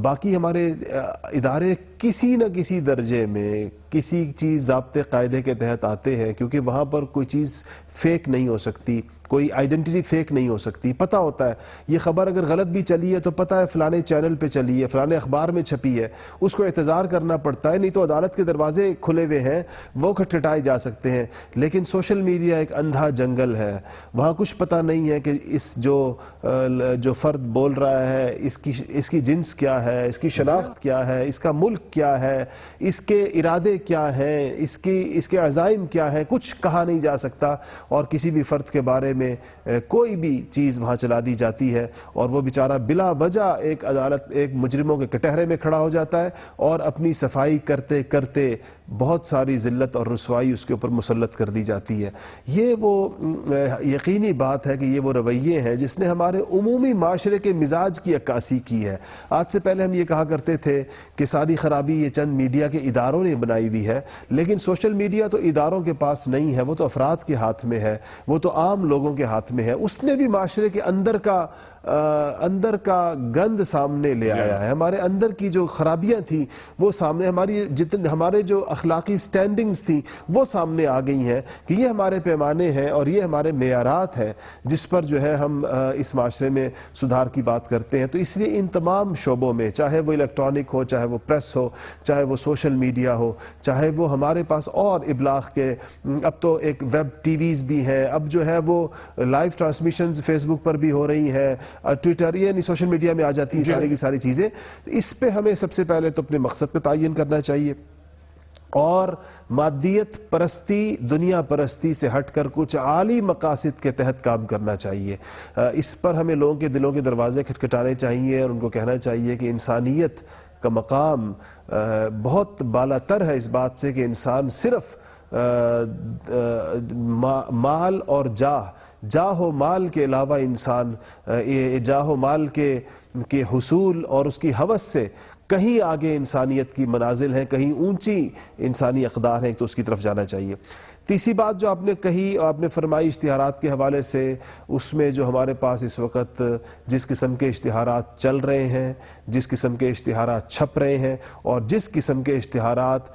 باقی ہمارے ادارے کسی نہ کسی درجے میں کسی چیز ضابطے قاعدے کے تحت آتے ہیں، کیونکہ وہاں پر کوئی چیز فیک نہیں ہو سکتی، کوئی آئیڈنٹی فیک نہیں ہو سکتی۔ پتہ ہوتا ہے یہ خبر اگر غلط بھی چلی ہے تو پتہ ہے فلانے چینل پہ چلی ہے، فلانے اخبار میں چھپی ہے، اس کو اعتذار کرنا پڑتا ہے، نہیں تو عدالت کے دروازے کھلے ہوئے ہیں، وہ کھٹکھٹائے جا سکتے ہیں۔ لیکن سوشل میڈیا ایک اندھا جنگل ہے، وہاں کچھ پتہ نہیں ہے کہ اس جو فرد بول رہا ہے اس کی جنس کیا ہے، اس کی شناخت کیا ہے، اس کا ملک کیا ہے، اس کے ارادے کیا ہیں، اس کے عزائم کیا ہے، کچھ کہا نہیں جا سکتا، اور کسی بھی فرد کے بارے میں کوئی بھی چیز وہاں چلا دی جاتی ہے، اور وہ بیچارہ بلا وجہ ایک مجرموں کے کٹہرے میں کھڑا ہو جاتا ہے، اور اپنی صفائی کرتے کرتے بہت ساری ذلت اور رسوائی اس کے اوپر مسلط کر دی جاتی ہے۔ یہ وہ یقینی بات ہے کہ یہ وہ رویے ہیں جس نے ہمارے عمومی معاشرے کے مزاج کی عکاسی کی ہے۔ آج سے پہلے ہم یہ کہا کرتے تھے کہ ساری خرابی یہ چند میڈیا کے اداروں نے بنائی ہوئی ہے، لیکن سوشل میڈیا تو اداروں کے پاس نہیں ہے، وہ تو افراد کے ہاتھ میں ہے، وہ تو عام لوگوں کے ہاتھ میں ہے۔ اس نے بھی معاشرے کے اندر کا اندر کا گند سامنے لے آیا ہے، ہمارے اندر کی جو خرابیاں تھیں وہ سامنے، ہمارے جو اخلاقی سٹینڈنگز تھیں وہ سامنے آ گئی ہیں کہ یہ ہمارے پیمانے ہیں اور یہ ہمارے معیارات ہیں جس پر جو ہے ہم اس معاشرے میں سدھار کی بات کرتے ہیں۔ تو اس لیے ان تمام شعبوں میں، چاہے وہ الیکٹرانک ہو، چاہے وہ پریس ہو، چاہے وہ سوشل میڈیا ہو، چاہے وہ ہمارے پاس اور ابلاغ کے، اب تو ایک ویب ٹی ویز بھی ہیں، اب جو ہے وہ لائیو ٹرانسمیشنز فیس بک پر بھی ہو رہی ہیں، ٹویٹر، یعنی سوشل میڈیا میں آ جاتی ہیں ساری کی ساری چیزیں۔ اس پہ ہمیں سب سے پہلے تو اپنے مقصد کا تعین کرنا چاہیے اور مادیت پرستی، دنیا پرستی سے ہٹ کر کچھ عالی مقاصد کے تحت کام کرنا چاہیے۔ اس پر ہمیں لوگوں کے دلوں کے دروازے کھٹکھٹانے چاہیے اور ان کو کہنا چاہیے کہ انسانیت کا مقام بہت بالا تر ہے اس بات سے کہ انسان صرف مال اور جاہ و مال کے علاوہ انسان جاہ و مال کے حصول اور اس کی ہوس سے کہیں آگے انسانیت کی منازل ہیں، کہیں اونچی انسانی اقدار ہیں، تو اس کی طرف جانا چاہیے۔ تیسری بات جو آپ نے کہی، آپ نے فرمائی اشتہارات کے حوالے سے، اس میں جو ہمارے پاس اس وقت جس قسم کے اشتہارات چل رہے ہیں، جس قسم کے اشتہارات چھپ رہے ہیں اور جس قسم کے اشتہارات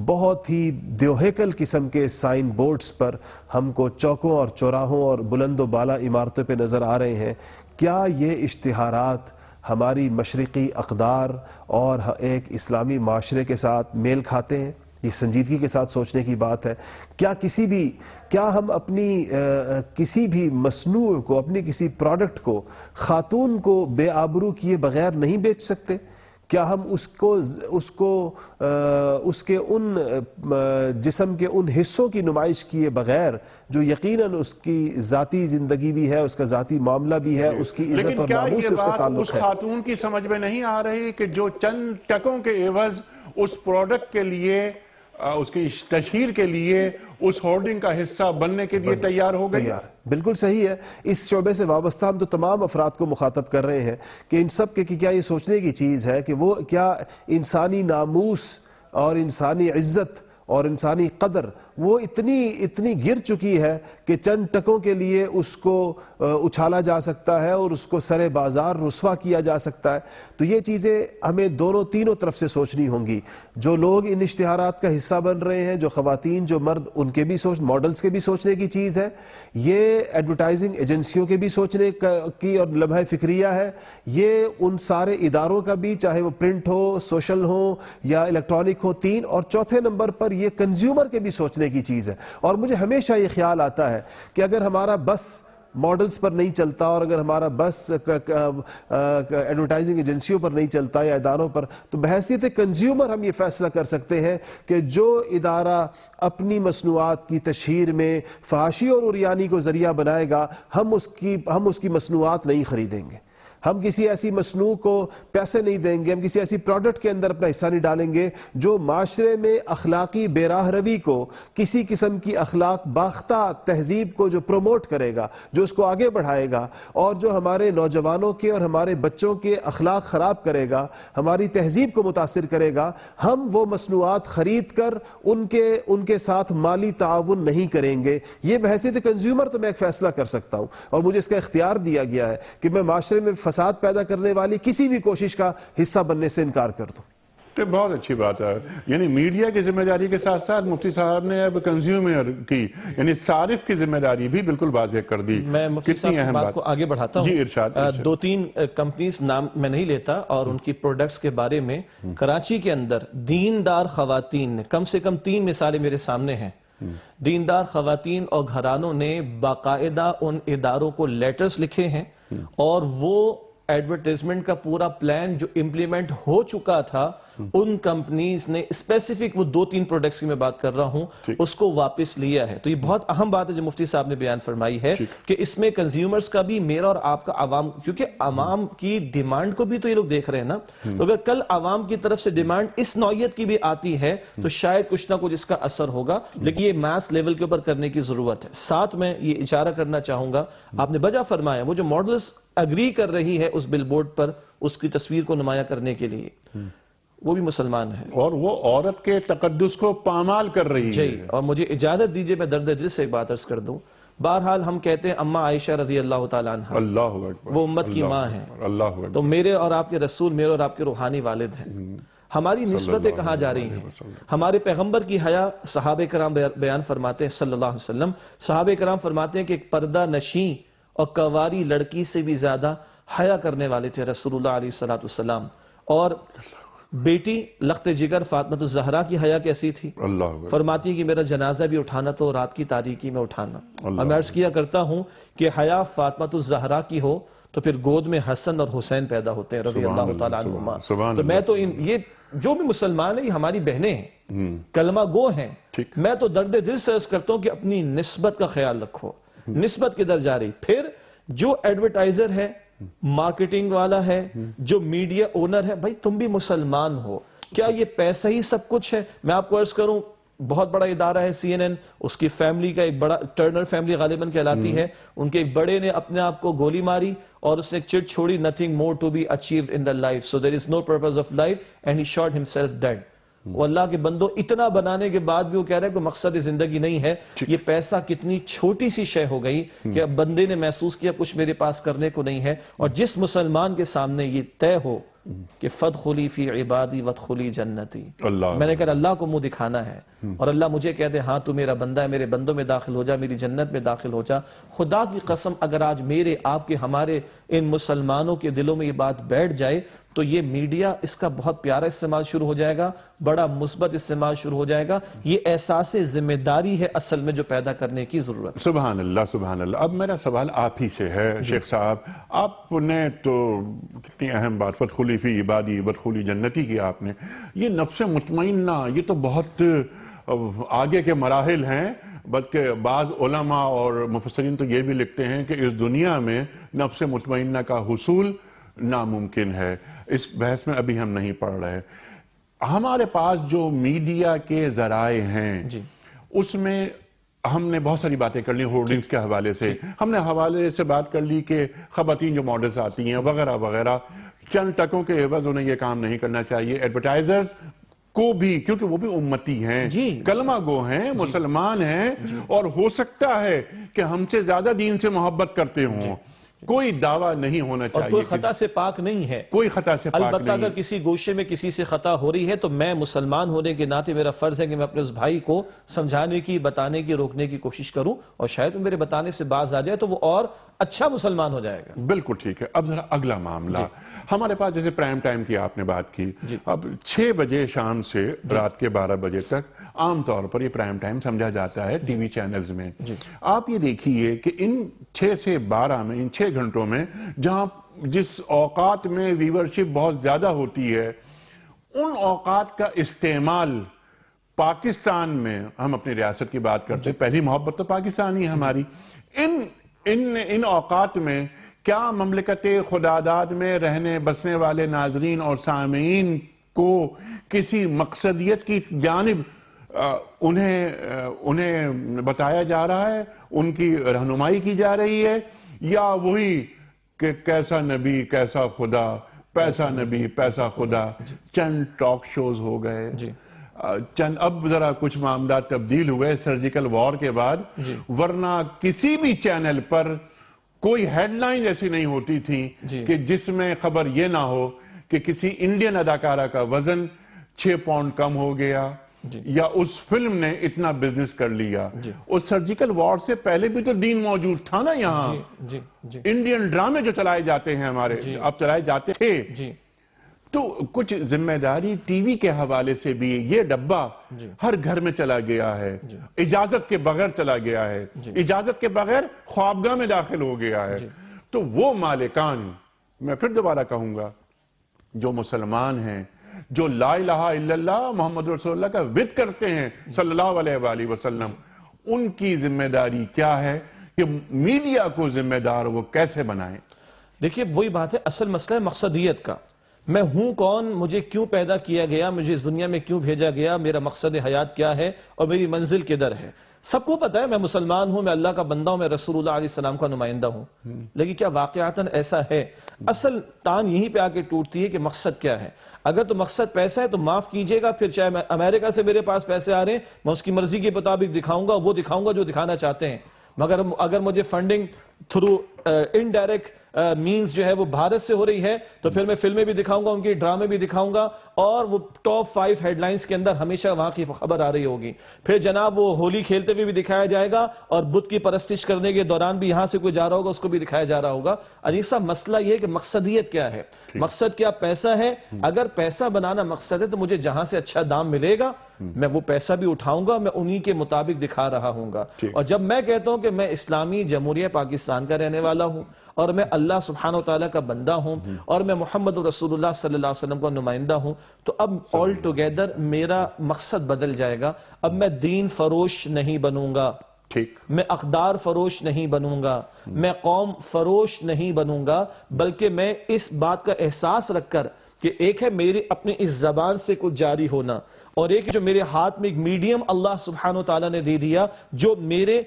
بہت ہی دیوہیکل قسم کے سائن بورڈز پر ہم کو چوکوں اور چوراہوں اور بلند و بالا عمارتوں پہ نظر آ رہے ہیں، کیا یہ اشتہارات ہماری مشرقی اقدار اور ایک اسلامی معاشرے کے ساتھ میل کھاتے ہیں؟ یہ سنجیدگی کے ساتھ سوچنے کی بات ہے۔ کیا ہم اپنی کسی بھی مصنوع کو، اپنی کسی پروڈکٹ کو، خاتون کو بے آبرو کیے بغیر نہیں بیچ سکتے؟ کیا ہم اس کے ان جسم کے ان حصوں کی نمائش کیے بغیر جو یقیناً اس کی ذاتی زندگی بھی ہے، اس کا ذاتی معاملہ بھی ہے، اس کی عزت اور ناموس سے اس کا تعلق ہے؟ لیکن کیا یہ بات اس خاتون کی سمجھ میں نہیں آ رہی کہ جو چند ٹکوں کے عوض اس پروڈکٹ کے لیے، اس کی تشہیر کے لیے، اس ہولڈنگ کا حصہ بننے کے لیے تیار ہو گئی؟ بالکل صحیح ہے۔ اس شعبے سے وابستہ ہم تو تمام افراد کو مخاطب کر رہے ہیں کہ ان سب کے کیا یہ سوچنے کی چیز ہے کہ وہ کیا انسانی ناموس اور انسانی عزت اور انسانی قدر وہ اتنی گر چکی ہے کہ چند ٹکوں کے لیے اس کو اچھالا جا سکتا ہے اور اس کو سر بازار رسوا کیا جا سکتا ہے۔ تو یہ چیزیں ہمیں تینوں طرف سے سوچنی ہوں گی۔ جو لوگ ان اشتہارات کا حصہ بن رہے ہیں، جو خواتین، جو مرد، ان کے بھی ماڈلز کے بھی سوچنے کی چیز ہے، یہ ایڈورٹائزنگ ایجنسیوں کے بھی سوچنے کی اور لمحہ فکریہ ہے، یہ ان سارے اداروں کا بھی، چاہے وہ پرنٹ ہو، سوشل ہو یا الیکٹرانک ہو، اور چوتھے نمبر پر یہ کنزیومر کے بھی سوچنے کی چیز ہے۔ اور مجھے ہمیشہ یہ خیال آتا ہے کہ اگر ہمارا بس ماڈلز پر نہیں چلتا اور اگر ہمارا بس ایڈورٹائزنگ ایجنسیوں پر نہیں چلتا یا اداروں پر، تو بحیثیت کنزیومر ہم یہ فیصلہ کر سکتے ہیں کہ جو ادارہ اپنی مصنوعات کی تشہیر میں فحاشی اور عریانی کو ذریعہ بنائے گا، ہم اس کی مصنوعات نہیں خریدیں گے، ہم کسی ایسی مصنوع کو پیسے نہیں دیں گے، ہم کسی ایسی پروڈکٹ کے اندر اپنا حصہ نہیں ڈالیں گے جو معاشرے میں اخلاقی بے راہ روی کو، کسی قسم کی اخلاق باختہ تہذیب کو جو پروموٹ کرے گا، جو اس کو آگے بڑھائے گا اور جو ہمارے نوجوانوں کے اور ہمارے بچوں کے اخلاق خراب کرے گا، ہماری تہذیب کو متاثر کرے گا، ہم وہ مصنوعات خرید کر ان کے ساتھ مالی تعاون نہیں کریں گے۔ یہ بحیثیت کنزیومر تو میں ایک فیصلہ کر سکتا ہوں اور مجھے اس کا اختیار دیا گیا ہے کہ میں معاشرے میں فساد پیدا کرنے والی کسی بھی کوشش کا حصہ بننے سے انکار کر دوں۔ یہ بہت اچھی بات ہے، یعنی میڈیا کی ذمہ داری کے ساتھ ساتھ مفتی صاحب نے اب کنزیومر کی، یعنی صارف کی ذمہ داری بھی بالکل واضح کر دی۔ میں مفتی صاحب کی بات کو آگے بڑھاتا ہوں۔ جی ارشاد۔ 2-3 کمپنیز نام میں نہیں لیتا اور ان کی پروڈکٹس کے بارے میں، کراچی کے اندر دیندار خواتین نے کم سے کم 3 مثالیں میرے سامنے ہیں۔ دیندار خواتین اور گھرانوں نے باقاعدہ ان اداروں کو لیٹرز لکھے ہیں اور وہ ایڈورٹائزمنٹ کا پورا پلان جو امپلیمنٹ ہو چکا تھا، ان کمپنیز نے اسپیسیفک وہ 2-3 پروڈکٹس کی میں بات کر رہا ہوں، اس کو واپس لیا ہے۔ تو یہ بہت اہم بات ہے جو مفتی صاحب نے بیان فرمائی ہے کہ اس میں کنزیومرز کا بھی، میرا اور آپ کا، عوام، کیونکہ عوام کی ڈیمانڈ کو بھی تو یہ لوگ دیکھ رہے ہیں نا، تو اگر کل عوام کی طرف سے ڈیمانڈ اس نوعیت کی بھی آتی ہے تو شاید کچھ نہ کچھ اس کا اثر ہوگا، لیکن یہ میس لیول کے اوپر کرنے کی ضرورت ہے۔ ساتھ میں یہ اشارہ کرنا چاہوں گا، آپ نے بجا فرمایا، وہ جو ماڈلز اگری کر رہی ہے اس بل بورڈ پر اس کی تصویر کو نمایاں کرنے کے لیے، وہ بھی مسلمان ہے اور وہ عورت کے تقدس کو پامال کر رہی ہے۔ جی، اور مجھے اجازت دیجئے میں درد دل سے ایک بات عرض کر دوں، بہرحال ہم کہتے ہیں اماں عائشہ رضی اللہ تعالیٰ عنہ اللہ اکبر، وہ امت کی ماں ہیں، اللہ اکبر، تو میرے اور آپ کے رسول میرے اور آپ کے روحانی والد ہیں، ہماری نسبتیں کہاں جا رہی ہیں؟ ہمارے پیغمبر کی حیا صحابہ کرام بیان فرماتے ہیں صلی اللہ علیہ وسلم، صحابہ کرام فرماتے ہیں کہ ایک پردہ نشین اور کواری لڑکی سے بھی زیادہ حیا کرنے والے تھے رسول اللہ علیہ السلام، اور بیٹی لخت جگر فاطمہ الزہرا کی حیا کیسی تھی؟ اللہ اکبر، فرماتی ہے کہ میرا جنازہ بھی اٹھانا تو رات کی تاریکی میں اٹھانا، اور میں عرض کیا کرتا ہوں کہ حیا فاطمہ الزہرا کی ہو تو پھر گود میں حسن اور حسین پیدا ہوتے ہیں رضی اللہ تعالیٰ عنہما۔ تو میں تو یہ جو بھی مسلمان ہیں یہ ہماری بہنیں ہیں، کلمہ گو ہیں، میں تو درد دل سے عرض کرتا ہوں کہ اپنی نسبت کا خیال رکھو، نسبت کدھر جا رہی؟ پھر جو ایڈورٹائزر ہے، مارکیٹنگ والا ہے، جو میڈیا اونر ہے، بھائی تم بھی مسلمان ہو، کیا یہ پیسہ ہی سب کچھ ہے؟ میں آپ کو عرض کروں، بہت بڑا ادارہ ہے سی این این، اس کی فیملی کا ایک بڑا، ٹرنر فیملی غالباً کہلاتی ہے، ان کے ایک بڑے نے اپنے آپ کو گولی ماری اور اس نے ایک چٹ چھوڑی، nothing more to be achieved in the life, so there is no purpose of life, and he shot himself dead۔ وہ اللہ کے بندوں اتنا بنانے کے بعد بھی وہ کہہ رہا ہے کہ مقصد زندگی نہیں ہے، یہ پیسہ کتنی چھوٹی سی شے ہو گئی کہ اب بندے نے محسوس کیا کچھ میرے پاس کرنے کو نہیں ہے۔ اور جس مسلمان کے سامنے یہ طے ہو کہ فَادْخُلِي فِي عِبَادِي وَادْخُلِي جنتی، میں نے کہا اللہ کو منہ دکھانا ہے اور اللہ مجھے کہہ دے ہاں تو میرا بندہ ہے، میرے بندوں میں داخل ہو جا، میری جنت میں داخل ہو جا، خدا کی قسم اگر آج میرے آپ کے ہمارے ان مسلمانوں کے دلوں میں یہ بات بیٹھ جائے تو یہ میڈیا اس کا بہت پیارا استعمال شروع ہو جائے گا، بڑا مثبت استعمال شروع ہو جائے گا۔ یہ احساس ذمہ داری ہے اصل میں جو پیدا کرنے کی ضرورت ہے۔ سبحان اللہ، سبحان اللہ۔ اب میرا سوال آپ ہی سے ہے شیخ صاحب، آپ نے تو کتنی اہم بات فَادْخُلِي فِي عِبَادِي وَادْخُلِي جنتی کی آپ نے، یہ نفس مطمئنہ یہ تو بہت آگے کے مراحل ہیں، بلکہ بعض علماء اور مفسرین تو یہ بھی لکھتے ہیں کہ اس دنیا میں نفس مطمئنہ کا حصول ناممکن ہے۔ اس بحث میں ابھی ہم نہیں پڑھ رہے۔ ہمارے پاس جو میڈیا کے ذرائع ہیں اس میں ہم نے بہت ساری باتیں کر لی، ہورڈنگز کے حوالے سے ہم نے حوالے سے بات کر لی کہ خواتین جو ماڈلز آتی ہیں وغیرہ وغیرہ، چند ٹکوں کے عوض انہیں یہ کام نہیں کرنا چاہیے۔ ایڈورٹائزرز کو بھی، کیونکہ وہ بھی امتی ہیں، کلمہ گو ہیں، مسلمان ہیں، اور ہو سکتا ہے کہ ہم سے زیادہ دین سے محبت کرتے ہوں، کوئی دعویٰ نہیں ہونا چاہیے، اور کوئی خطا سے پاک نہیں ہے، کوئی خطا سے پاک نہیں۔ البتہ اگر کسی گوشے میں کسی سے خطا ہو رہی ہے تو میں مسلمان ہونے کے ناطے میرا فرض ہے کہ میں اپنے اس بھائی کو سمجھانے کی، بتانے کی، روکنے کی کوشش کروں، اور شاید میرے بتانے سے باز آ جائے تو وہ اور اچھا مسلمان ہو جائے گا۔ بالکل ٹھیک ہے۔ اب ذرا اگلا معاملہ، ہمارے پاس جیسے پرائم ٹائم کی آپ نے بات کی، اب 6 بجے شام سے رات کے 12 بجے تک عام طور پر یہ پرائم ٹائم سمجھا جاتا ہے ٹی وی چینلز میں۔ آپ یہ دیکھیے کہ ان 6 سے 12 میں، ان 6 گھنٹوں میں جہاں جس اوقات میں ویورشپ بہت زیادہ ہوتی ہے، ان اوقات کا استعمال پاکستان میں، ہم اپنی ریاست کی بات کرتے ہیں، پہلی محبت تو پاکستان ہی ہے ہماری، ان اوقات میں کیا مملکت خداداد میں رہنے بسنے والے ناظرین اور سامعین کو کسی مقصدیت کی جانب انہیں بتایا جا رہا ہے، ان کی رہنمائی کی جا رہی ہے، یا وہی کہ کیسا نبی کیسا خدا، پیسا نبی پیسا خدا، چند ٹاک شوز ہو گئے، چند اب ذرا کچھ معاملات تبدیل ہوئے سرجیکل وار کے بعد، ورنہ کسی بھی چینل پر کوئی ہیڈ لائن ایسی نہیں ہوتی تھی کہ جس میں خبر یہ نہ ہو کہ کسی انڈین اداکارہ کا وزن 6 پاؤنڈ کم ہو گیا، یا اس فلم نے اتنا بزنس کر لیا۔ اس سرجیکل وار سے پہلے بھی تو دین موجود تھا نا یہاں، انڈین ڈرامے جو چلائے جاتے ہیں ہمارے، اب چلائے جاتے تھے، تو کچھ ذمہ داری ٹی وی کے حوالے سے بھی، یہ ڈبہ ہر گھر میں چلا گیا ہے، اجازت کے بغیر چلا گیا ہے، اجازت کے بغیر خوابگاہ میں داخل ہو گیا ہے۔ تو وہ مالکان، میں پھر دوبارہ کہوں گا، جو مسلمان ہیں، جو لا الہ الا اللہ محمد رسول اللہ کا ود کرتے ہیں صلی اللہ علیہ وآلہ وسلم، ان کی ذمہ داری کیا ہے کہ میڈیا کو ذمہ دار وہ کیسے بنائیں؟ دیکھیے وہی بات ہے، اصل مسئلہ ہے مقصدیت کا، میں ہوں کون، مجھے کیوں پیدا کیا گیا، مجھے اس دنیا میں کیوں بھیجا گیا، میرا مقصد حیات کیا ہے اور میری منزل کدھر ہے۔ سب کو پتا ہے میں مسلمان ہوں، میں اللہ کا بندہ ہوں، میں رسول اللہ علیہ السلام کا نمائندہ ہوں، لیکن کیا واقعاتاً ایسا ہے؟ اصل تان یہیں پہ آ کے ٹوٹتی ہے کہ مقصد کیا ہے۔ اگر تو مقصد پیسہ ہے تو معاف کیجئے گا، پھر چاہے امریکہ سے میرے پاس پیسے آ رہے ہیں، میں اس کی مرضی کے مطابق دکھاؤں گا، وہ دکھاؤں گا جو دکھانا چاہتے ہیں۔ مگر اگر مجھے فنڈنگ تھرو انڈائریکٹ مینز جو ہے وہ بھارت سے ہو رہی ہے تو پھر میں فلمیں بھی دکھاؤں گا, ان کی ڈرامے بھی دکھاؤں گا, اور وہ ٹاپ 5 ہیڈ لائنز کے اندر ہمیشہ وہاں کی خبر آ رہی ہوگی. پھر جناب وہ ہولی کھیلتے ہوئے بھی دکھایا جائے گا, اور بت کی پرستش کرنے کے دوران بھی یہاں سے کوئی جا رہا ہوگا اس کو بھی دکھایا جا رہا ہوگا. انیسہ مسئلہ یہ ہے کہ مقصدیت کیا ہے, مقصد کیا پیسہ ہے. اگر پیسہ بنانا مقصد ہے تو مجھے جہاں سے اچھا دام ملے گا میں وہ پیسہ بھی اٹھاؤں گا, میں انہی کے مطابق دکھا رہا ہوں گا. اور جب میں کہتا ہوں کہ میں اسلامی جمہوریہ پاکستان کا رہنے والا ہوں, اور میں اللہ سبحانہ وتعالی کا بندہ ہوں, اور میں محمد رسول اللہ صلی اللہ علیہ وسلم کا نمائندہ ہوں, تو اب آل ٹوگیدر میرا مقصد بدل جائے گا. اب میں دین فروش نہیں بنوں گا, میں اقدار فروش نہیں بنوں گا, میں قوم فروش نہیں بنوں گا, بلکہ میں اس بات کا احساس رکھ کر کہ ایک ہے میری اپنی اس زبان سے کچھ جاری ہونا, اور ایک جو میرے ہاتھ میں ایک میڈیم اللہ سبحانہ وتعالی نے دے دیا جو میرے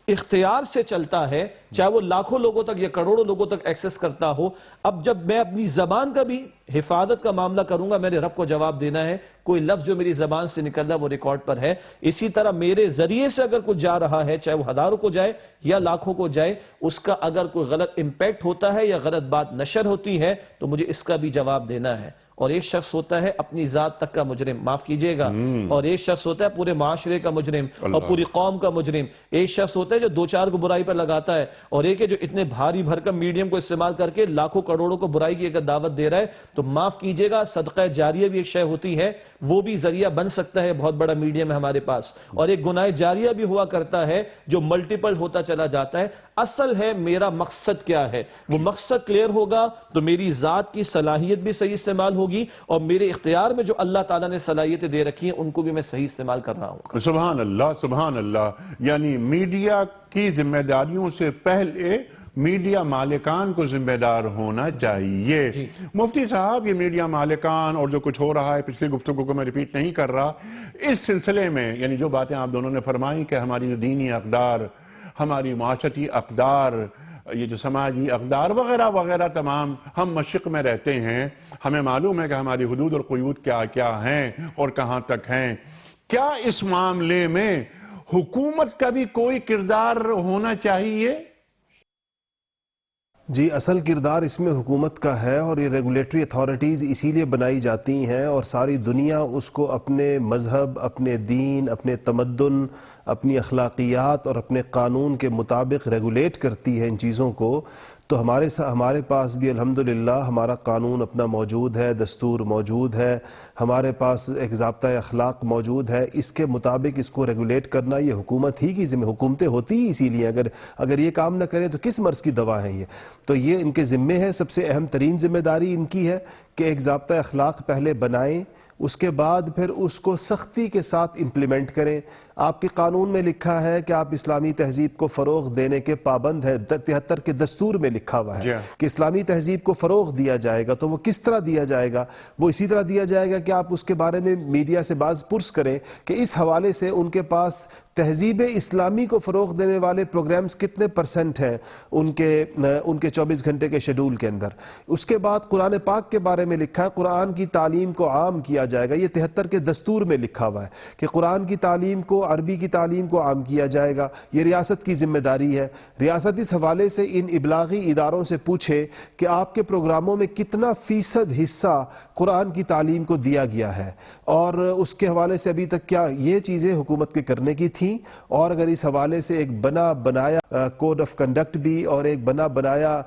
اختیار سے چلتا ہے, چاہے وہ لاکھوں لوگوں تک یا کروڑوں لوگوں تک ایکسس کرتا ہو. اب جب میں اپنی زبان کا بھی حفاظت کا معاملہ کروں گا, میرے رب کو جواب دینا ہے, کوئی لفظ جو میری زبان سے نکل رہا ہے وہ ریکارڈ پر ہے. اسی طرح میرے ذریعے سے اگر کچھ جا رہا ہے, چاہے وہ ہزاروں کو جائے یا لاکھوں کو جائے, اس کا اگر کوئی غلط امپیکٹ ہوتا ہے یا غلط بات نشر ہوتی ہے تو مجھے اس کا بھی جواب دینا ہے. اور ایک شخص ہوتا ہے اپنی ذات تک کا مجرم, معاف کیجئے گا, اور ایک شخص ہوتا ہے پورے معاشرے کا مجرم اور پوری قوم کا مجرم. ایک شخص ہوتا ہے جو 2-4 کو برائی پر لگاتا ہے, اور ایک ہے جو اتنے بھاری بھرکم میڈیم کو استعمال کر کے لاکھوں کروڑوں کو برائی کی اگر دعوت دے رہا ہے. تو معاف کیجئے گا, صدقہ جاریہ بھی ایک شے ہوتی ہے, وہ بھی ذریعہ بن سکتا ہے, بہت بڑا میڈیم ہے ہمارے پاس. اور ایک گناہ جاریہ بھی ہوا کرتا ہے جو ملٹیپل ہوتا چلا جاتا ہے. اصل ہے میرا مقصد کیا ہے, وہ مقصد کلیئر ہوگا تو میری ذات کی صلاحیت بھی صحیح استعمال ہوگی, اور میرے اختیار میں جو اللہ تعالیٰ نے صلاحیتیں دے رکھی ہیں ان کو بھی میں صحیح استعمال کر رہا ہوں. سبحان اللہ, سبحان اللہ. یعنی میڈیا کی ذمہ داریوں سے پہلے میڈیا مالکان کو ذمہ دار ہونا چاہیے. مفتی صاحب, یہ میڈیا مالکان اور جو کچھ ہو رہا ہے, پچھلی گفتگو کو میں ریپیٹ نہیں کر رہا, اس سلسلے میں یعنی جو باتیں آپ دونوں نے فرمائی کہ ہماری جو دینی اقدار, ہماری معاشرتی اقدار, یہ جو سماجی اقدار وغیرہ وغیرہ تمام, ہم مشرق میں رہتے ہیں, ہمیں معلوم ہے کہ ہماری حدود اور قیود کیا کیا ہیں اور کہاں تک ہیں. کیا اس معاملے میں حکومت کا بھی کوئی کردار ہونا چاہیے؟ جی, اصل کردار اس میں حکومت کا ہے, اور یہ ریگولیٹری اتھارٹیز اسی لیے بنائی جاتی ہیں, اور ساری دنیا اس کو اپنے مذہب, اپنے دین, اپنے تمدن, اپنی اخلاقیات اور اپنے قانون کے مطابق ریگولیٹ کرتی ہے ان چیزوں کو. تو ہمارے پاس بھی الحمدللہ ہمارا قانون اپنا موجود ہے, دستور موجود ہے, ہمارے پاس ایک ضابطہ اخلاق موجود ہے. اس کے مطابق اس کو ریگولیٹ کرنا یہ حکومت ہی کی ذمہ, حکومتیں ہوتی ہی اسی لیے. اگر یہ کام نہ کریں تو کس مرض کی دوا ہے یہ؟ تو یہ ان کے ذمے ہے. سب سے اہم ترین ذمہ داری ان کی ہے کہ ایک ضابطہ اخلاق پہلے بنائیں, اس کے بعد پھر اس کو سختی کے ساتھ امپلیمنٹ کریں. آپ کے قانون میں لکھا ہے کہ آپ اسلامی تہذیب کو فروغ دینے کے پابند ہیں, 73 کے دستور میں لکھا ہوا ہے کہ اسلامی تہذیب کو فروغ دیا جائے گا. تو وہ کس طرح دیا جائے گا؟ وہ اسی طرح دیا جائے گا کہ آپ اس کے بارے میں میڈیا سے باز پرس کریں کہ اس حوالے سے ان کے پاس تہذیب اسلامی کو فروغ دینے والے پروگرامز کتنے % ہیں ان کے 24 گھنٹے کے شیڈول کے اندر. اس کے بعد قرآن پاک کے بارے میں لکھا ہے قرآن کی تعلیم کو عام کیا جائے گا. یہ 73 کے دستور میں لکھا ہوا ہے کہ قرآن کی تعلیم کو, عربی کی تعلیم کو عام کیا جائے گا. یہ ریاست کی ذمہ داری ہے. ریاست اس حوالے سے ان ابلاغی اداروں سے پوچھے کہ آپ کے پروگراموں میں کتنا فیصد حصہ قرآن کی تعلیم کو دیا گیا ہے, اور اس کے حوالے سے ابھی تک کیا یہ چیزیں حکومت کے کرنے کی تھیں. اور اگر اس حوالے سے ایک بنا بنایا کوڈ آف کنڈکٹ بھی اور ایک بنا بنایا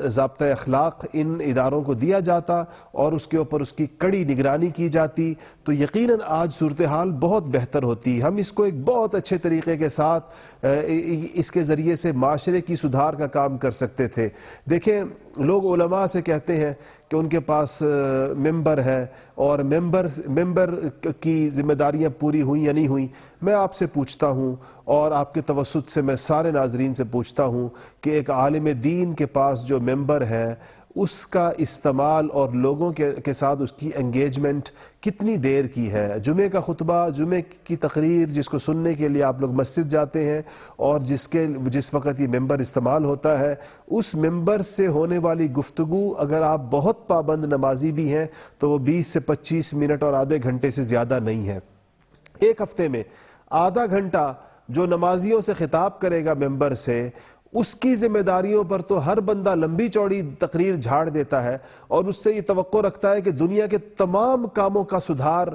ضابطہ اخلاق ان اداروں کو دیا جاتا اور اس کے اوپر اس کی کڑی نگرانی کی جاتی, تو یقیناً آج صورتحال بہت بہتر ہوتی. ہم اس کو ایک بہت اچھے طریقے کے ساتھ اس کے ذریعے سے معاشرے کی سدھار کا کام کر سکتے تھے. دیکھیں, لوگ علماء سے کہتے ہیں کہ ان کے پاس ممبر ہے اور ممبر کی ذمہ داریاں پوری ہوئیں یا نہیں ہوئیں. میں آپ سے پوچھتا ہوں اور آپ کے توسط سے میں سارے ناظرین سے پوچھتا ہوں کہ ایک عالم دین کے پاس جو ممبر ہے اس کا استعمال اور لوگوں کے ساتھ اس کی انگیجمنٹ کتنی دیر کی ہے؟ جمعے کا خطبہ, جمعے کی تقریر جس کو سننے کے لیے آپ لوگ مسجد جاتے ہیں اور جس وقت یہ ممبر استعمال ہوتا ہے, اس ممبر سے ہونے والی گفتگو اگر آپ بہت پابند نمازی بھی ہیں تو وہ 20 سے 25 منٹ اور آدھے گھنٹے سے زیادہ نہیں ہے. ایک ہفتے میں آدھا گھنٹہ جو نمازیوں سے خطاب کرے گا ممبر سے، اس کی ذمہ داریوں پر تو ہر بندہ لمبی چوڑی تقریر جھاڑ دیتا ہے اور اس سے یہ توقع رکھتا ہے کہ دنیا کے تمام کاموں کا سدھار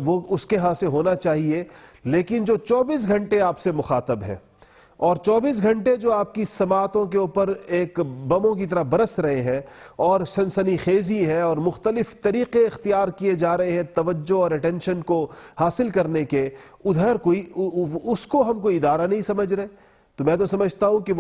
وہ اس کے ہاں سے ہونا چاہیے، لیکن جو 24 گھنٹے آپ سے مخاطب ہے اور 24 گھنٹے جو آپ کی سماعتوں کے اوپر ایک بموں کی طرح برس رہے ہیں اور سنسنی خیزی ہے اور مختلف طریقے اختیار کیے جا رہے ہیں توجہ اور اٹینشن کو حاصل کرنے کے، ادھر کوئی اس کو ہم کوئی ادارہ نہیں سمجھ رہے. تو میں تو سمجھتا ہوں کہ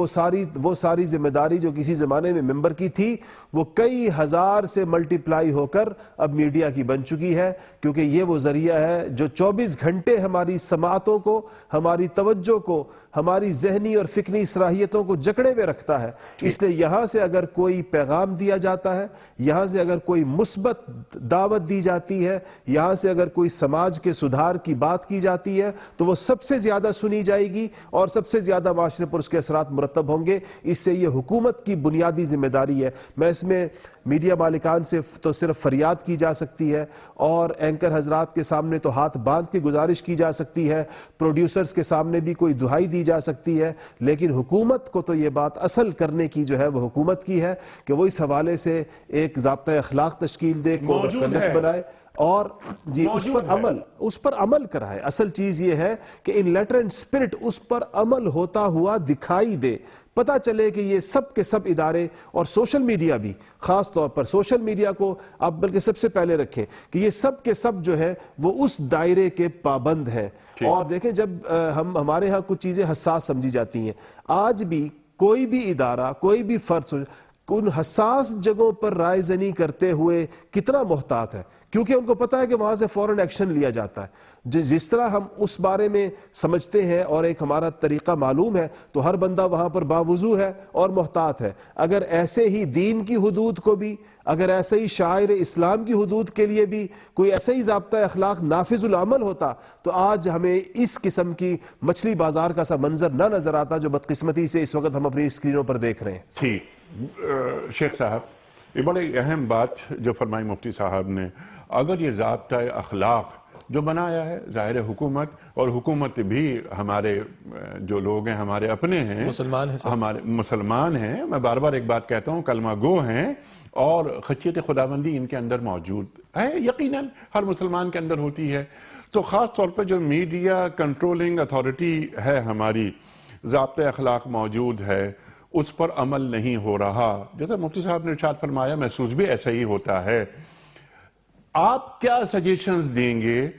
وہ ساری ذمہ داری جو کسی زمانے میں ممبر کی تھی وہ کئی ہزار سے ملٹی پلائی ہو کر اب میڈیا کی بن چکی ہے، کیونکہ یہ وہ ذریعہ ہے جو 24 گھنٹے ہماری سماعتوں کو، ہماری توجہ کو، ہماری ذہنی اور فکری صلاحیتوں کو جکڑے میں رکھتا ہے. اس لیے یہاں سے اگر کوئی پیغام دیا جاتا ہے، یہاں سے اگر کوئی مثبت دعوت دی جاتی ہے، یہاں سے اگر کوئی سماج کے سدھار کی بات کی جاتی ہے تو وہ سب سے زیادہ سنی جائے گی اور سب سے زیادہ معاشرے پر اس کے اثرات مرتب ہوں گے. اس سے یہ حکومت کی بنیادی ذمہ داری ہے. میں اس میں میڈیا مالکان سے تو صرف فریاد کی جا سکتی ہے اور اینکر حضرات کے سامنے تو ہاتھ باندھ کے گزارش کی جا سکتی ہے، پروڈیوسرز کے سامنے بھی کوئی دہائی دی جا سکتی ہے، لیکن حکومت کو تو یہ بات اصل کرنے کی جو ہے وہ حکومت کی ہے کہ وہ اس حوالے سے ایک ضابطۂ اخلاق تشکیل دے، کوڈ آف کنڈکٹ بنائے اور جی اس پر عمل کرائے. اصل چیز یہ ہے کہ ان لیٹر اینڈ اسپرٹ اس پر عمل ہوتا ہوا دکھائی دے، پتہ چلے کہ یہ سب کے سب ادارے اور سوشل میڈیا بھی، خاص طور پر سوشل میڈیا کو آپ بلکہ سب سے پہلے رکھیں کہ یہ سب کے سب جو ہے وہ اس دائرے کے پابند ہیں. اور دیکھیں جب ہمارے ہاں کچھ چیزیں حساس سمجھی جاتی ہیں، آج بھی کوئی بھی ادارہ، کوئی بھی فرد ان حساس جگہوں پر رائے زنی کرتے ہوئے کتنا محتاط ہے، کیونکہ ان کو پتہ ہے کہ وہاں سے فوراً ایکشن لیا جاتا ہے. جس طرح ہم اس بارے میں سمجھتے ہیں اور ایک ہمارا طریقہ معلوم ہے تو ہر بندہ وہاں پر باوضو ہے اور محتاط ہے. اگر ایسے ہی دین کی حدود کو بھی، اگر ایسے ہی شاعر اسلام کی حدود کے لیے بھی کوئی ایسا ہی ضابطہ اخلاق نافذ العمل ہوتا تو آج ہمیں اس قسم کی مچھلی بازار کا سا منظر نہ نظر آتا جو بدقسمتی سے اس وقت ہم اپنی اسکرینوں پر دیکھ رہے ہیں. ٹھیک شیخ صاحب، یہ بڑی اہم بات جو فرمائی مفتی صاحب نے. اگر یہ ضابطۂ اخلاق جو بنایا ہے ظاہر حکومت، اور حکومت بھی ہمارے جو لوگ ہیں ہمارے اپنے ہیں، ہمارے مسلمان ہیں، میں بار بار ایک بات کہتا ہوں، کلمہ گو ہیں اور خشیت خداوندی ان کے اندر موجود ہے، یقیناً ہر مسلمان کے اندر ہوتی ہے. تو خاص طور پر جو میڈیا کنٹرولنگ اتھارٹی ہے ہماری، ضابطۂ اخلاق موجود ہے، اس پر عمل نہیں ہو رہا. جیسا مفتی صاحب نے ارشاد فرمایا، محسوس بھی ایسا ہی ہوتا ہے. آپ کیا سجیشنز دیں گے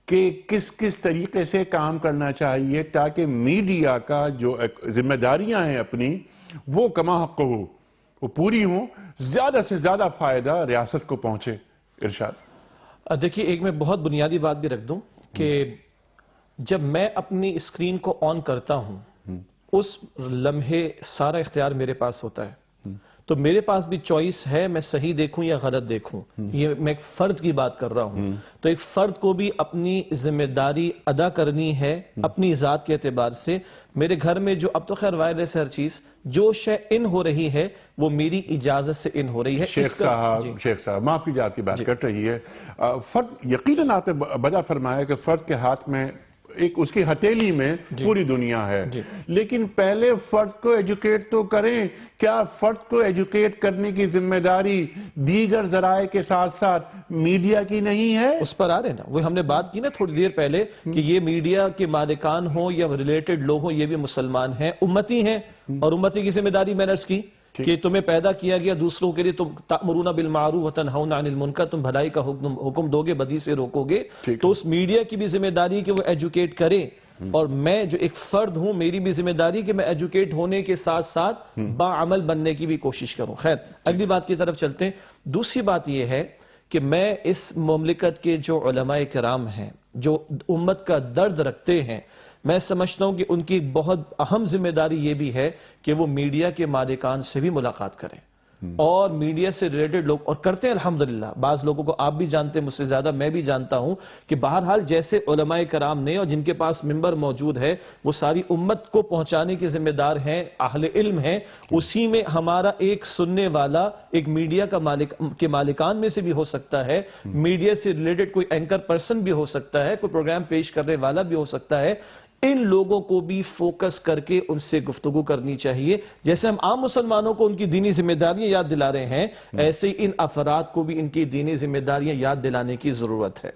کہ کس کس طریقے سے کام کرنا چاہیے تاکہ میڈیا کا جو ذمہ داریاں ہیں اپنی وہ کما حق ہو، وہ پوری ہوں، زیادہ سے زیادہ فائدہ ریاست کو پہنچے؟ ارشاد. دیکھیے، ایک میں بہت بنیادی بات بھی رکھ دوں کہ جب میں اپنی اسکرین کو آن کرتا ہوں اس لمحے سارا اختیار میرے پاس ہوتا ہے. تو میرے پاس بھی چوائس ہے، میں صحیح دیکھوں یا غلط دیکھوں. یہ میں ایک فرد کی بات کر رہا ہوں. تو ایک فرد کو بھی اپنی ذمہ داری ادا کرنی ہے اپنی ذات کے اعتبار سے. میرے گھر میں جو اب تو خیر وائرلیس ہر چیز جو شے ان ہو رہی ہے وہ میری اجازت سے ان ہو رہی ہے. شیخ صاحب معاف کیجیے، آپ کی بات کٹ رہی ہے. فرد یقیناً آپ نے بجا فرمایا کہ فرد کے ہاتھ میں ایک اس کی ہتھیلی میں پوری دنیا ہے، لیکن پہلے فرد کو ایجوکیٹ تو کریں. کیا فرد کو ایجوکیٹ کرنے کی ذمہ داری دیگر ذرائع کے ساتھ ساتھ میڈیا کی نہیں ہے؟ اس پر آ رہے نا، وہ ہم نے بات کی نا تھوڑی دیر پہلے کہ یہ میڈیا کے مالکان ہوں یا ریلیٹڈ لوگ ہوں، یہ بھی مسلمان ہیں، امتی ہیں، اور امتی کی ذمہ داری مینرز کی کہ تمہیں پیدا کیا گیا دوسروں کے لیے، تم تأمرون بالمعروف وتنہون عن المنکر، تم بھلائی کا حکم دو گے، بدی سے روکو گے. تو اس میڈیا کی بھی ذمہ داری کہ وہ ایجوکیٹ کرے، اور میں جو ایک فرد ہوں میری بھی ذمہ داری کہ میں ایجوکیٹ ہونے کے ساتھ ساتھ باعمل بننے کی بھی کوشش کروں. خیر، اگلی بات کی طرف چلتے ہیں. دوسری بات یہ ہے کہ میں اس مملکت کے جو علماء کرام ہیں جو امت کا درد رکھتے ہیں، میں سمجھتا ہوں کہ ان کی بہت اہم ذمہ داری یہ بھی ہے کہ وہ میڈیا کے مالکان سے بھی ملاقات کریں اور میڈیا سے ریلیٹڈ لوگ، اور کرتے ہیں الحمدللہ. بعض لوگوں کو آپ بھی جانتے ہیں مجھ سے زیادہ، میں بھی جانتا ہوں کہ بہرحال جیسے علماء کرام نے اور جن کے پاس منبر موجود ہے وہ ساری امت کو پہنچانے کے ذمہ دار ہیں، اہل علم ہیں. اسی میں ہمارا ایک سننے والا ایک میڈیا کے مالکان میں سے بھی ہو سکتا ہے، میڈیا سے ریلیٹڈ کوئی اینکر پرسن بھی ہو سکتا ہے، کوئی پروگرام پیش کرنے والا بھی ہو سکتا ہے. ان لوگوں کو بھی فوکس کر کے ان سے گفتگو کرنی چاہیے. جیسے ہم عام مسلمانوں کو ان کی دینی ذمہ داریاں یاد دلا رہے ہیں، ایسے ہی ان افراد کو بھی ان کی دینی ذمہ داریاں یاد دلانے کی ضرورت ہے.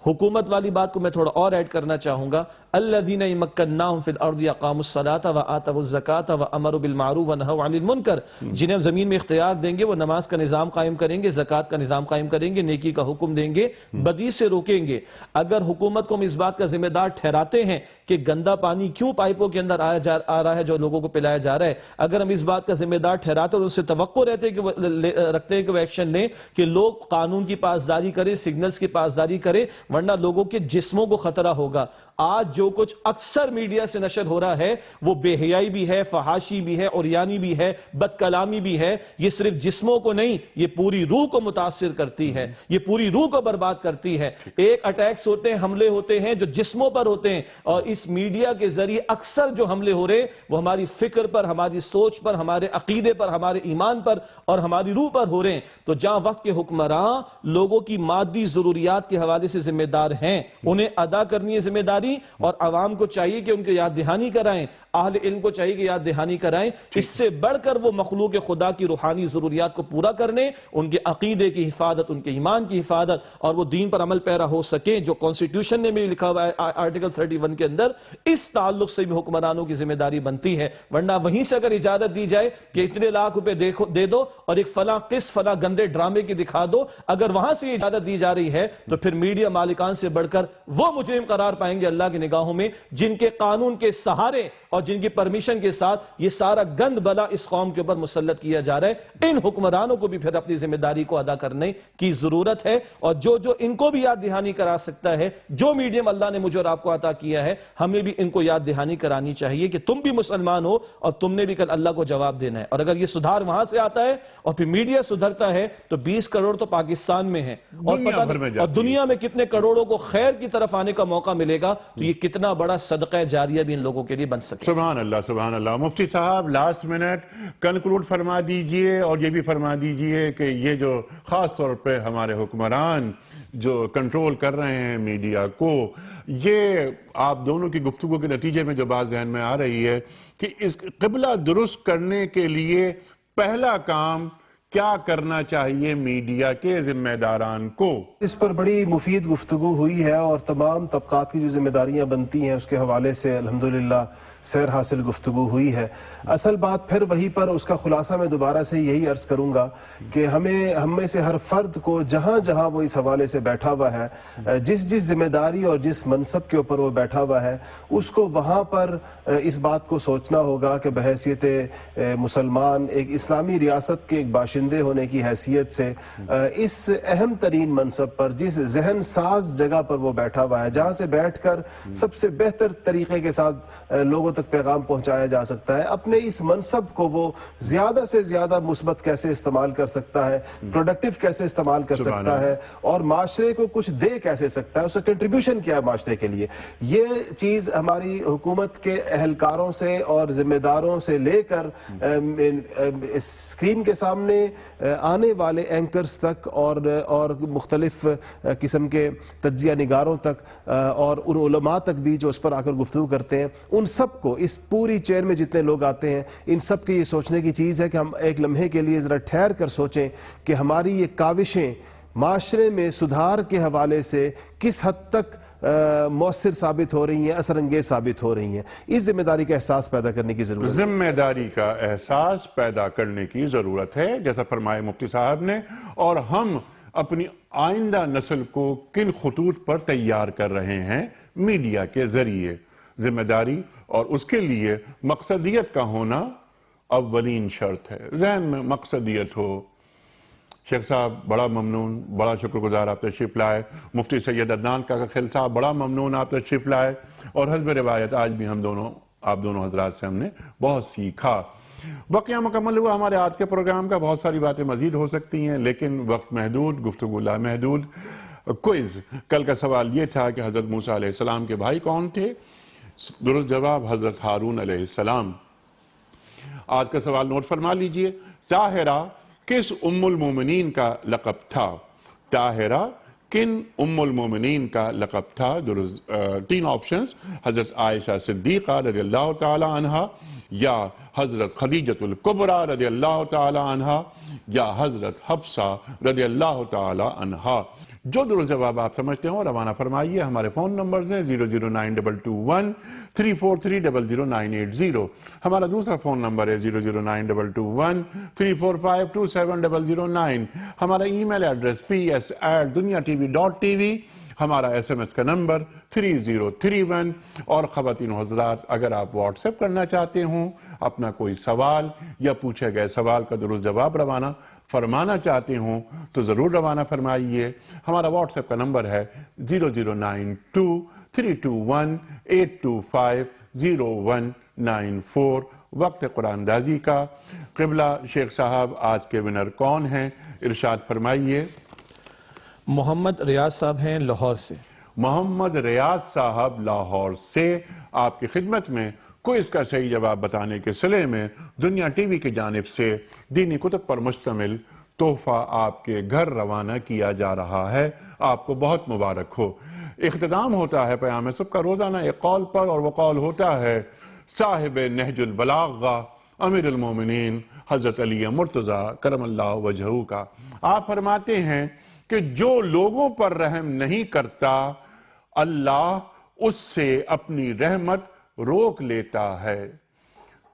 حکومت والی بات کو میں تھوڑا اور ایڈ کرنا چاہوں گا. الذین مکناہم فی الارض اقاموا الصلاۃ وآتوا الزکاۃ وامروا بالمعروف ونہوا عن المنکر. جنہیں ہم زمین میں اختیار دیں گے وہ نماز کا نظام قائم کریں گے، زکوٰۃ کا نظام قائم کریں گے، نیکی کا حکم دیں گے، بدی سے روکیں گے. اگر حکومت کو ہم اس بات کا ذمہ دار ٹھہراتے ہیں کہ گندا پانی کیوں پائپوں کے اندر آ رہا ہے جو لوگوں کو پلایا جا رہا ہے، اگر ہم اس بات کا ذمہ دار ٹھہراتے اور ان سے توقع رکھتے ہیں کہ وہ ایکشن لیں کہ لوگ قانون کی پاسداری کریں، سگنلز کی پاسداری کریں، ورنہ لوگوں کے جسموں کو خطرہ ہوگا. آج جو کچھ اکثر میڈیا سے نشر ہو رہا ہے وہ بے حیائی بھی ہے، فحاشی بھی ہے، عریانی بھی ہے، بد کلامی بھی ہے. یہ صرف جسموں کو نہیں، یہ پوری روح کو متاثر کرتی ہے، یہ پوری روح کو برباد کرتی ہے. ایک اٹیکس ہوتے ہیں، حملے ہوتے ہیں جو جسموں پر ہوتے ہیں، اور اس میڈیا کے ذریعے اکثر جو حملے ہو رہے وہ ہماری فکر پر، ہماری سوچ پر، ہمارے عقیدے پر، ہمارے ایمان پر اور ہماری روح پر ہو رہے ہیں. تو جہاں وقت کے حکمراں لوگوں کی مادی ضروریات کے حوالے سے ذمہ دار ہیں، انہیں ادا کرنی ہے ذمہ داری، اور عوام کو چاہیے کہ ان کی یاد دہانی کرائیں، اہل علم کو چاہیے کہ یاد دہانی کرائیں. اس سے بڑھ کر وہ مخلوق خدا کی روحانی ضروریات کو پورا کرنے، ان کے عقیدے کی حفاظت، ان کے ایمان کی حفاظت، اور وہ دین پر عمل پیرا ہو سکیں جو کانسٹیٹیوشن نے بھی لکھا ہوا ہے آرٹیکل 31 کے اندر. اس تعلق سے بھی حکمرانوں کی ذمہ داری بنتی ہے. ورنہ وہیں سے اگر اجازت دی جائے کہ اتنے لاکھ روپے دے دو اور ایک فلاں قسط فلاں گندے ڈرامے کی دکھا دو، اگر وہاں سے اجازت دی جا رہی ہے تو پھر میڈیا مالکان سے بڑھ کر وہ مجرم قرار پائیں گے اللہ کی نگاہوں میں جن کے قانون کے سہارے اور جن کی پرمیشن کے ساتھ یہ سارا گند بلا اس قوم کے اوپر مسلط کیا جا رہا ہے. ان حکمرانوں کو بھی پھر اپنی ذمہ داری کو ادا کرنے کی ضرورت ہے. اور جو ان کو بھی یاد دہانی کرا سکتا ہے، جو میڈیم اللہ نے مجھے اور آپ کو عطا کیا ہے، ہمیں بھی ان کو یاد دہانی کرانی چاہیے کہ تم بھی مسلمان ہو اور تم نے بھی کل اللہ کو جواب دینا ہے. اور اگر یہ سدھار وہاں سے آتا ہے اور پھر میڈیا سدھرتا ہے تو 20 کروڑ تو پاکستان میں ہیں، اور دنیا میں کتنے کروڑوں کو خیر کی طرف آنے کا موقع ملے گا. تو یہ کتنا بڑا صدقہ جاریہ بھی ان لوگوں کے لیے بن سکے. سبحان اللہ، سبحان اللہ. مفتی صاحب لاسٹ منٹ کنکلوڈ فرما دیجئے، اور یہ بھی فرما دیجئے کہ یہ جو خاص طور پہ ہمارے حکمران جو کنٹرول کر رہے ہیں میڈیا کو، یہ آپ دونوں کی گفتگو کے نتیجے میں جو بات ذہن میں آ رہی ہے کہ اس قبلہ درست کرنے کے لیے پہلا کام کیا کرنا چاہیے میڈیا کے ذمہ داران کو؟ اس پر بڑی مفید گفتگو ہوئی ہے اور تمام طبقات کی جو ذمہ داریاں بنتی ہیں اس کے حوالے سے الحمدللہ سیر حاصل گفتگو ہوئی ہے. اصل بات پھر وہی پر اس کا خلاصہ میں دوبارہ سے یہی عرض کروں گا کہ ہم میں سے ہر فرد کو جہاں جہاں وہ اس حوالے سے بیٹھا ہوا ہے، جس ذمہ داری اور جس منصب کے اوپر وہ بیٹھا ہوا ہے، اس کو وہاں پر اس بات کو سوچنا ہوگا کہ بحیثیت مسلمان ایک اسلامی ریاست کے ایک باشندے ہونے کی حیثیت سے اس اہم ترین منصب پر، جس ذہن ساز جگہ پر وہ بیٹھا ہوا ہے، جہاں سے بیٹھ کر سب سے بہتر طریقے کے ساتھ لوگوں تک پیغام پہنچایا جا سکتا ہے، اپنے اس منصب کو وہ زیادہ سے زیادہ مثبت کیسے استعمال کر سکتا ہے، پروڈکٹیو کیسے استعمال کر سکتا ہے، اور معاشرے کو کچھ دے کیسے سکتا ہے، اس کا کنٹریبیوشن کیا ہے معاشرے کے لیے. یہ چیز ہماری حکومت کے اہلکاروں سے اور ذمہ داروں سے لے کر اسکرین کے سامنے آنے والے اینکرز تک اور مختلف قسم کے تجزیہ نگاروں تک اور ان علماء تک بھی جو اس پر آ کر گفتگو کرتے ہیں، ان سب کو، اس پوری چین میں جتنے لوگ آتے ہیں، ان سب کے یہ سوچنے کی چیز ہے کہ ہم ایک لمحے کے لیے ذرا ٹھہر کر سوچیں کہ ہماری یہ کاوشیں معاشرے میں سدھار کے حوالے سے کس حد تک مؤثر ثابت ہو رہی ہیں، اثر انگیز ثابت ہو رہی ہیں. اس ذمہ داری کا احساس پیدا کرنے کی ضرورت ہے. ذمہ داری کا احساس پیدا کرنے کی ضرورت ہے، جیسا فرمائے مفتی صاحب نے. اور ہم اپنی آئندہ نسل کو کن خطوط پر تیار کر رہے ہیں میڈیا کے ذریعے. ذمہ داری اور اس کے لیے مقصدیت کا ہونا اولین شرط ہے. ذہن میں مقصدیت ہو. شیخ صاحب بڑا ممنون، بڑا شکر گزار آپ تشریف لائے. مفتی سید عدنان کاکا خیل صاحب بڑا ممنون آپ تشریف لائے. اور حسب روایت آج بھی آپ دونوں حضرات سے ہم نے بہت سیکھا. بقیہ مکمل ہوا ہمارے آج کے پروگرام کا. بہت ساری باتیں مزید ہو سکتی ہیں لیکن وقت محدود، گفتگو لامحدود. کوئز کل کا سوال یہ تھا کہ حضرت موسیٰ علیہ السلام کے بھائی کون تھے؟ درست جواب حضرت ہارون علیہ السلام. آج کا سوال نوٹ فرما لیجئے. طاہرہ کس ام المومنین کا لقب تھا؟ طاہرہ کن ام المومنین کا لقب تھا؟ تین آپشنز: حضرت عائشہ صدیقہ رضی اللہ تعالی عنہا، یا حضرت خدیجۃ الکبریٰ رضی اللہ تعالی عنہا، یا حضرت حفصہ رضی اللہ تعالی عنہا۔ جو درست جواب آپ سمجھتے ہوں روانہ فرمائیے۔ ہمارے فون نمبرز ہیں 00922 343 00980، ہمارا دوسرا فون نمبر ہے 00922 345 27009، ہمارا ای میل ایڈریس ps@duniatv.tv، ہمارا SMS کا نمبر 3031۔ اور خواتین و حضرات، اگر آپ واٹس ایپ کرنا چاہتے ہوں، اپنا کوئی سوال یا پوچھے گئے سوال کا درست جواب روانہ فرمانا چاہتے ہوں تو ضرور روانہ فرمائیے۔ ہمارا واٹس ایپ کا نمبر ہے 0092321 825 0194۔ وقت قرآن دازی کا۔ قبلہ شیخ صاحب، آج کے ونر کون ہیں؟ ارشاد فرمائیے۔ محمد ریاض صاحب ہیں لاہور سے۔ محمد ریاض صاحب لاہور سے آپ کی خدمت میں کوئی اس کا صحیح جواب بتانے کے صلے میں دنیا ٹی وی کی جانب سے دینی کتب پر مشتمل تحفہ آپ کے گھر روانہ کیا جا رہا ہے۔ آپ کو بہت مبارک ہو۔ اختتام ہوتا ہے پیام سب کا روزانہ ایک قول پر، اور وہ قول ہوتا ہے صاحب نہج البلاغہ امیر المومنین حضرت علی مرتضیٰ کرم اللہ وجہہ کا۔ آپ فرماتے ہیں کہ جو لوگوں پر رحم نہیں کرتا، اللہ اس سے اپنی رحمت روک لیتا ہے۔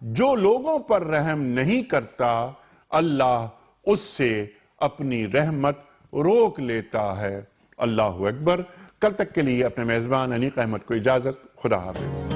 جو لوگوں پر رحم نہیں کرتا، اللہ اس سے اپنی رحمت روک لیتا ہے۔ اللہ اکبر۔ کل تک کے لیے اپنے میزبان انیق احمد کو اجازت۔ خدا حافظ۔